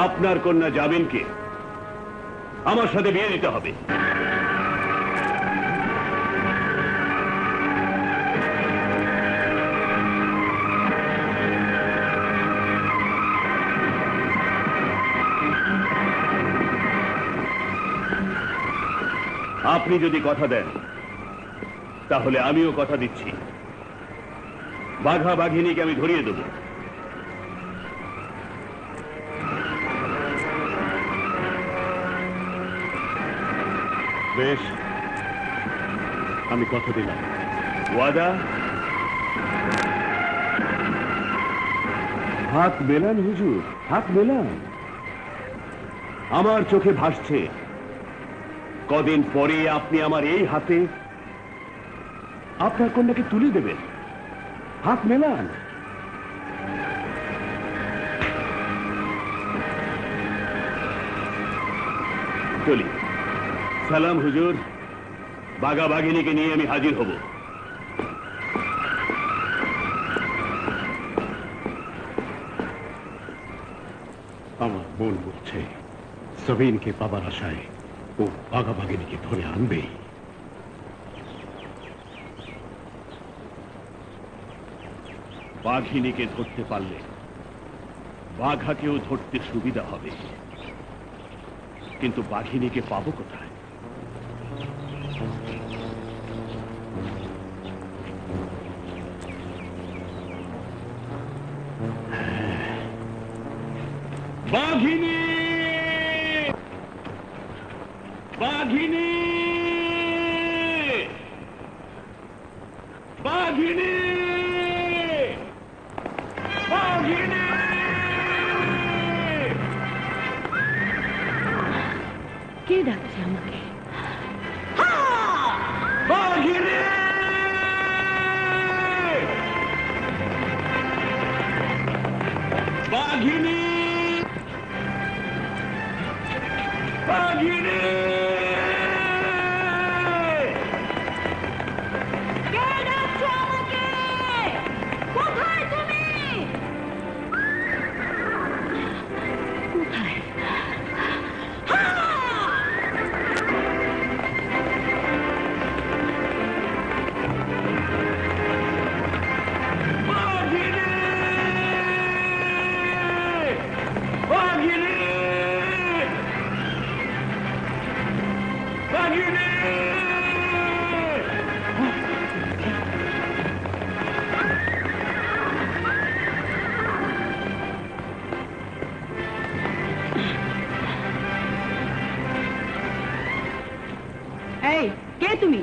আপনার কন্যা জামিনকে আমার সাথে বিয়ে দিতে হবে। আপনি যদি কথা দেন তাহলে আমিও কথা দিচ্ছি, বাঘা বাঘিনীকে আমি ধরিয়ে দেব। বেশ, আমি কথা দিলাম। ওয়াদা? হাত মেলান হুজুর, হাত মেলান। আমার চোখে ভাসছে কদিন পরে আপনি আমার এই হাতে আপনার কন্যাকে তুলে দেবেন। হাত মেলান। চলি। সালাম হুজুর, বাঘা বাঘিনীকে নিয়ে আমি হাজির হব। আমার মন বলছে সবিনকে পাবার আশায় ও বাঘা বাঘিনীকে ধরে আনবেই। বাঘিনীকে ধরতে পারলে বাঘাকেও ধরতে সুবিধা হবে, কিন্তু বাঘিনীকে পাবো কোথায়? বাঘিনী, বাঘিনী, বাঘিনী, বাঘিনী। কে ডাকছে আমাকে? বাঘিনী, বাঘিনী, বাঘিনী। কে ডাকছে আমাকে? কোথায় তুমি? কোথায়? এই, কে তুমি?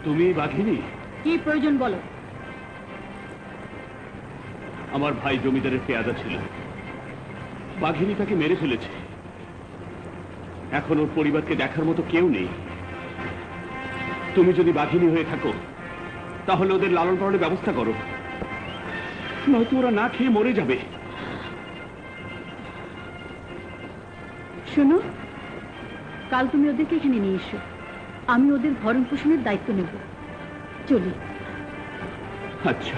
তুমি বাঘিনী? কি প্রয়োজন বলো? আমার ভাই জমিদারের পেয়াদা ছিল, বাঘিনী তাকে মেরে ফেলেছে। এখন ওর পরিবারকে দেখার মতো কেউ নেই। তুমি যদি বাঘিনী হয়ে থাকো তাহলে ওদের লালন পালনের ব্যবস্থা করো, নয়তো ওরা না খেয়ে মরে যাবে। শোনো, কাল তুমি ওদেরকে এখানে নিয়ে এসো, আমি ওদের ভরণ পোষণের দায়িত্ব নেব। চলি। আচ্ছা।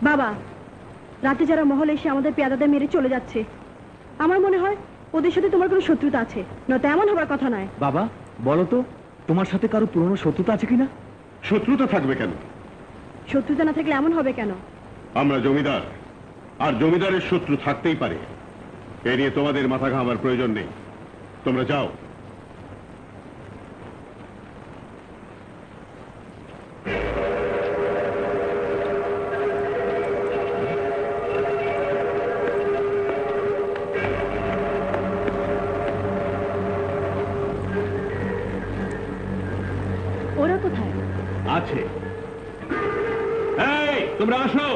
বাবা, রাতে যারা মহলে এসে আমাদের পেয়াদাদের মেরে চলে যাচ্ছে, আমার মনে হয় ওদের সাথে তোমার কোনো শত্রুতা আছে, নয়তো এমন হবার কথা নয়। বাবা বলো তো, তোমার সাথে কারো পুরনো শত্রুতা আছে কিনা? শত্রুতা থাকবে কেন? শত্রুতা না থাকলে এমন হবে কেন? আমরা জমিদার, আর জমিদারের শত্রু থাকতেই পারে। এ নিয়ে তোমাদের মাথা ঘামাবার প্রয়োজন নেই, তোমরা যাও। ওরা কোথায়? আছে। এই তোমরা আসো।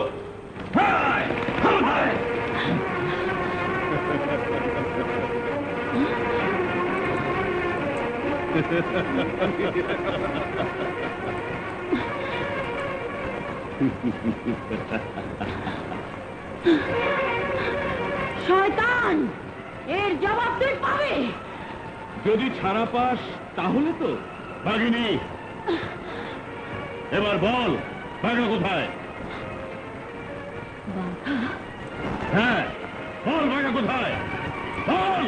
হায়! হায়! শয়তান, এর জবাব তুই পাবে। যদি ছাড়া পাস তাহলে তো। বাঘিনী, এবার বল বাঘা কোথায়? হ্যাঁ বল, বাঘা কোথায় বল।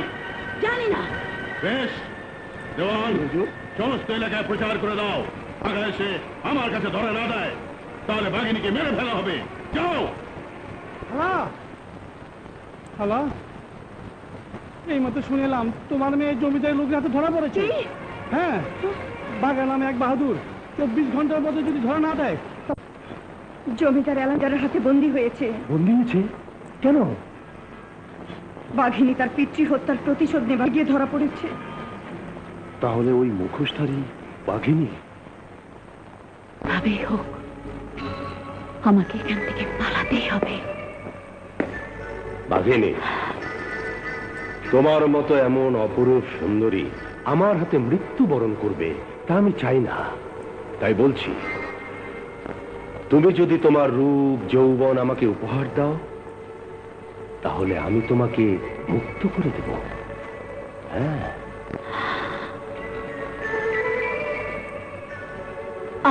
জানি না। বেশ, দেওয়াল সমস্ত এলাকায় প্রচার করে দাও, বাঘা এসে আমার কাছে ধরে না দেয় তাহলে বাঘিনীকে মেরে ফেলা হবে। যাও। হ্যালো, এই মতো শুনেলাম তোমার মেয়ে জমিদার লোকের হাতে ধরা পড়েছে। হ্যাঁ, বাঘা নামে এক বাহাদুর 24 ঘন্টার মধ্যে যদি ধরা না দেয়। জমিদার এলাকার হাতে বন্দী হয়েছে। বন্দী হয়েছে কেন? বাঘিনী তার পিতৃ হত্যার প্রতিশোধ নেবার গিয়ে ধরা পড়েছে। তাহলে ওই মুখোশধারী বাঘিনী। ভাবেই হোক, আমাকে এখান থেকে পালাতেই হবে। বাঘিনী, তোমার মতো এমন অপরূপ সুন্দরী আমার হাতে মৃত্যুবরণ করবে তা আমি চাই না। তাই বলছি, তুমি যদি তোমার রূপ যৌবন আমাকে উপহার দাও তাহলে আমি তোমাকে মুক্ত করে দেব। হ্যাঁ,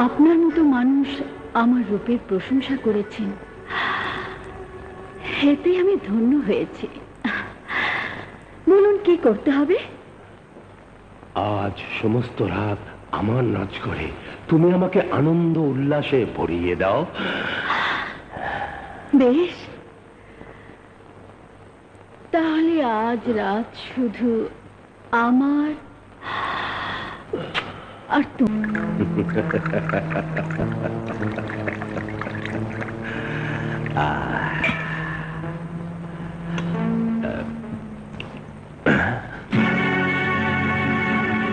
আপনার মতো মানুষ আমার রূপের প্রশংসা করেছেন, এতে আমি ধন্য হয়েছি। বলুন কি করতে হবে? আজ সমস্ত রাত আমার নাচ করে তুমি আমাকে আনন্দ উল্লাসে ভরিয়ে দাও। বেশ, তাহলে আজ রাত শুধু আমার আর তোমার।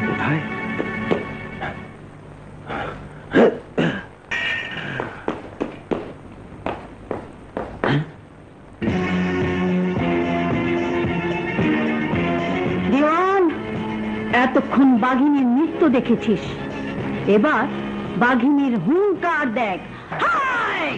কোথায়? দেওয়ান, এতক্ষণ বাঘিনীর নৃত্য দেখেছিস, এবার বাঘিনীর হুঙ্কার দেখ। হায়!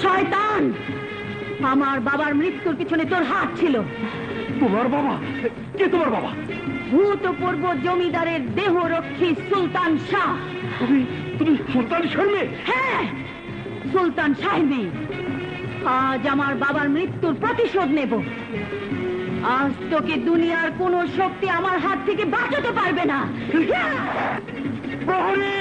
শয়তান, আমার বাবার মৃত্যুর পিছনে তোর হাত ছিল। তোমার বাবা? কে তোমার বাবা? ভূতপূর্ব জমিদারের দেহরক্ষী সুলতান শাহ। তুমি সুলতান শর্মে? হ্যাঁ, সুলতান সাহেবী। আজ আমার বাবার মৃত্যুর প্রতিশোধ নেব। আজ তোকে দুনিয়ার কোনো শক্তি আমার হাত থেকে বাঁচাতে পারবে না। প্রহরী!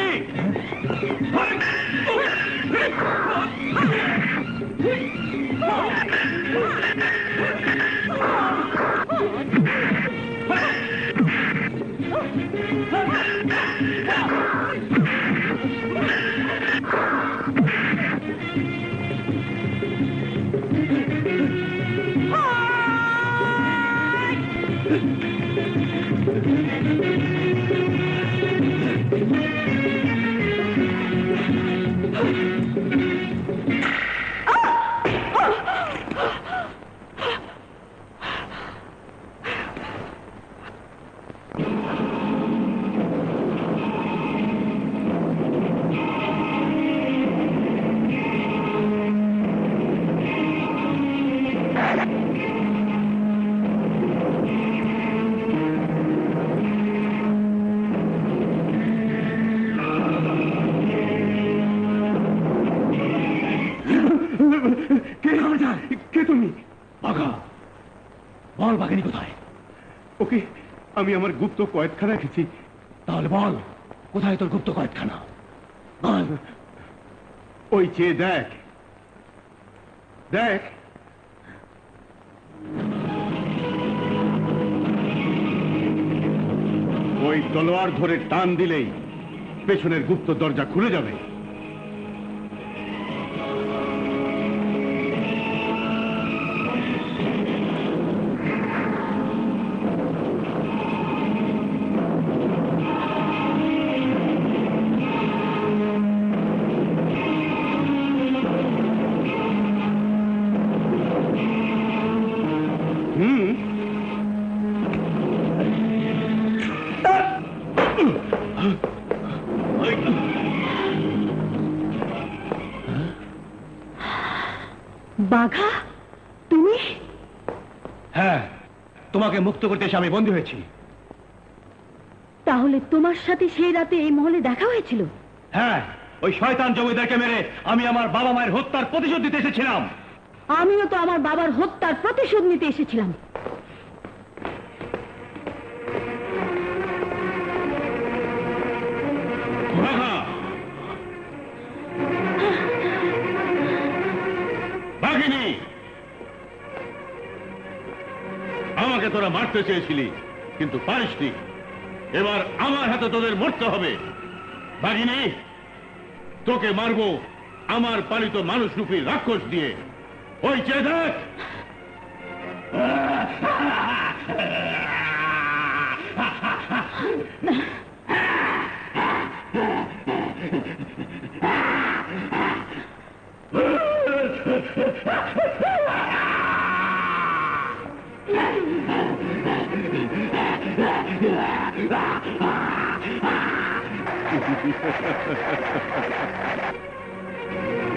কে তুমি? বাঘা, বল বাঘিনী কোথায়? ওকে আমি আমার গুপ্ত কয়েদখানা রেখেছি। তাহলে বল, কোথায় তোর গুপ্ত কয়েদখানা? বল। ওই চেয়ে দেখ, দেখ। ওই তলোয়ার ধরে টান দিলেই পেছনের গুপ্ত দরজা খুলে যাবে। বাঘা, তুমি? হ্যাঁ, তোমাকে মুক্ত করতে এসে আমি বন্দী হয়েছি। তাহলে তোমার সাথে সেই রাতে এই মহলে দেখা হয়েছিল? হ্যাঁ, ওই শয়তান জমিদারকে মেরে আমি আমার বাবা মায়ের হত্যার প্রতিশোধ দিতে এসেছিলাম। আমিও তো আমার বাবার হত্যার প্রতিশোধ নিতে এসেছিলাম। বাঘিনী, আমাকে তোরা মারতে চেয়েছিলি কিন্তু পারিসনি। এবার আমার হাতে তোদের মরতে হবে। বাঘিনী, তোকে মারবো আমার পালিত মানুষরূপী রাক্ষস দিয়ে। ওই চেয়ে দেখ।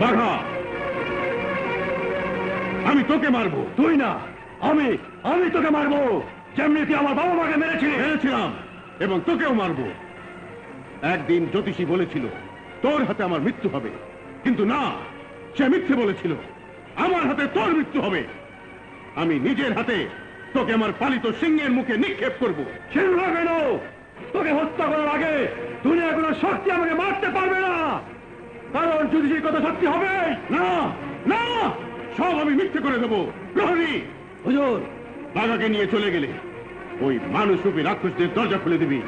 বাঘা, আমি তোকে মারবো। তুই না, আমি তোকে মারবো, যেমনি তুই আমার বাবা মাকে মেরেছিলাম এবং তোকেও মারবো। একদিন জ্যোতিষী বলেছিল তোর হাতে আমার মৃত্যু হবে, কিন্তু না, সে মিথ্যে বলেছিল। আমার হাতে তোর মৃত্যু হবে। আমি নিজের হাতে তোকে আমার পালিত সিংহের মুখে নিক্ষেপ করবো। সিংহ কেন? তোকে হত্যা করার আগে দুনিয়া কোনো শক্তি আমাকে মারতে পারবে না, কারণ জ্যোতিষীর কথা সত্যি হবে। না না, সব আমি মিথ্যে করে দেবো। প্রহরী, হুজুর, বাঘাকে নিয়ে চলে গেলে ওই মানুষরূপী রাক্ষসদের দরজা খুলে দিবি।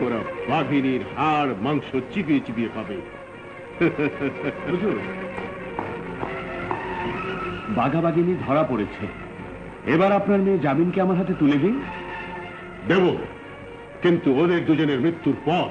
ওরা বাঘিনীর হাড় মাংস চিবিয়ে চিবিয়ে খাবে। হুজুর, বাঘাবাগিনী ধরা পড়েছে। এবার আপনার মেয়ে জামিনকে আমার হাতে তুলে দিন। দেব, কিন্তু ওদের দুজনের মৃত্যুর পর।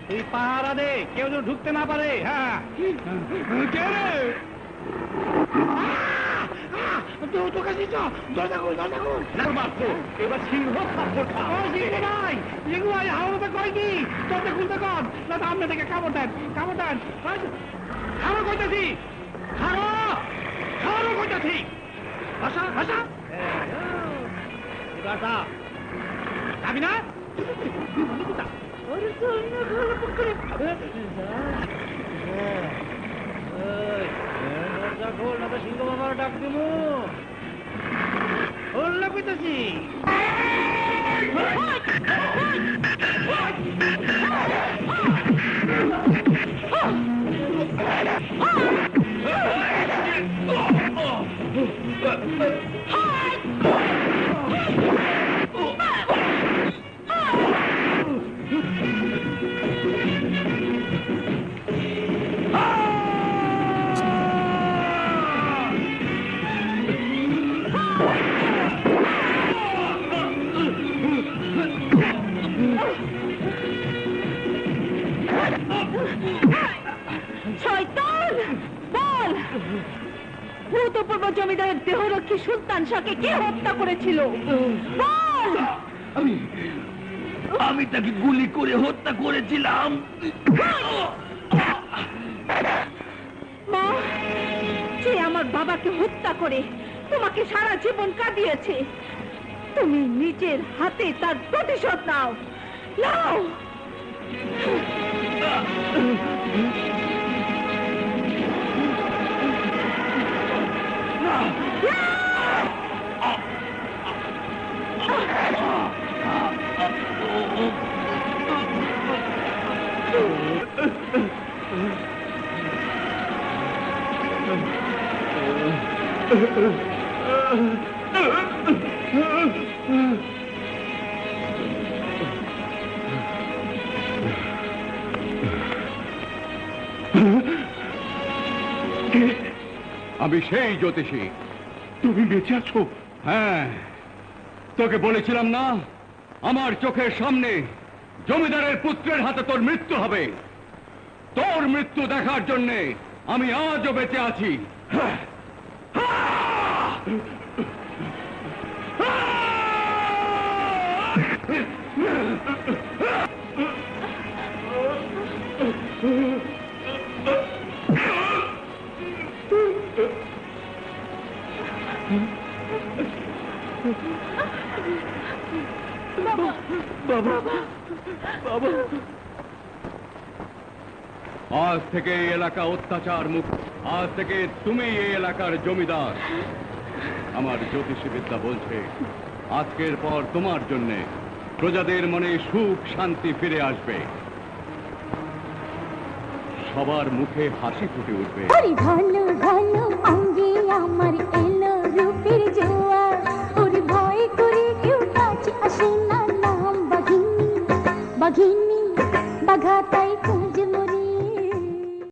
তুই পাহারা দে, কেউ যেন ঢুকতে না পারে। হ্যাঁ, এবার সিংহ নাই সিংহ হাওড়াতে কয়নি দরজা খুলতে কর না তো আপনি থেকে কামড় দেন খারো কইতাছি খারো কইতাছি ভাষা ভাষা ভাষা যাবি না দরজা খোল না তো সিংহ বাবার ডাক দিব খোল কইতাছি শয়তান বল ভূতপূর্ব জমিদারের দেহরক্ষী সুলতান শাহকে কে হত্যা করেছিল বল আমি তাকে গুলি করে হত্যা করেছিলাম। মা যে আমার বাবাকে হত্যা করে তোমাকে সারা জীবন কাঁদিয়েছে, তুমি নিজের হাতে তার প্রতিশোধ নাও, নাও। আমি সেই জ্যোতিষী। তুমি বেঁচে আছো? হ্যাঁ, তোকে বলেছিলাম না আমার চোখের সামনে জমিদারের পুত্রের হাতে তোর মৃত্যু হবে। তোর মৃত্যু দেখার জন্যে আমি আজও বেঁচে আছি। আজ থেকে এই এলাকা অত্যাচার মুক্ত। আজ থেকে তুমি এই এলাকার জমিদার। আমার জ্যোতিষী বিদ্যা বলছে আজকের পর তোমার জন্যে প্রজাদের মনে সুখ শান্তি ফিরে আসবে, সবার মুখে হাসি ফুটে উঠবে। ওরে ঘন ঘন অঙ্গে আমার এলো রূপের জোয়ার, ওরে ভয় করে কেউ কাছে আসে না, নাম বাঘিনী, বাঘিনী বাঘা তাই খুঁজে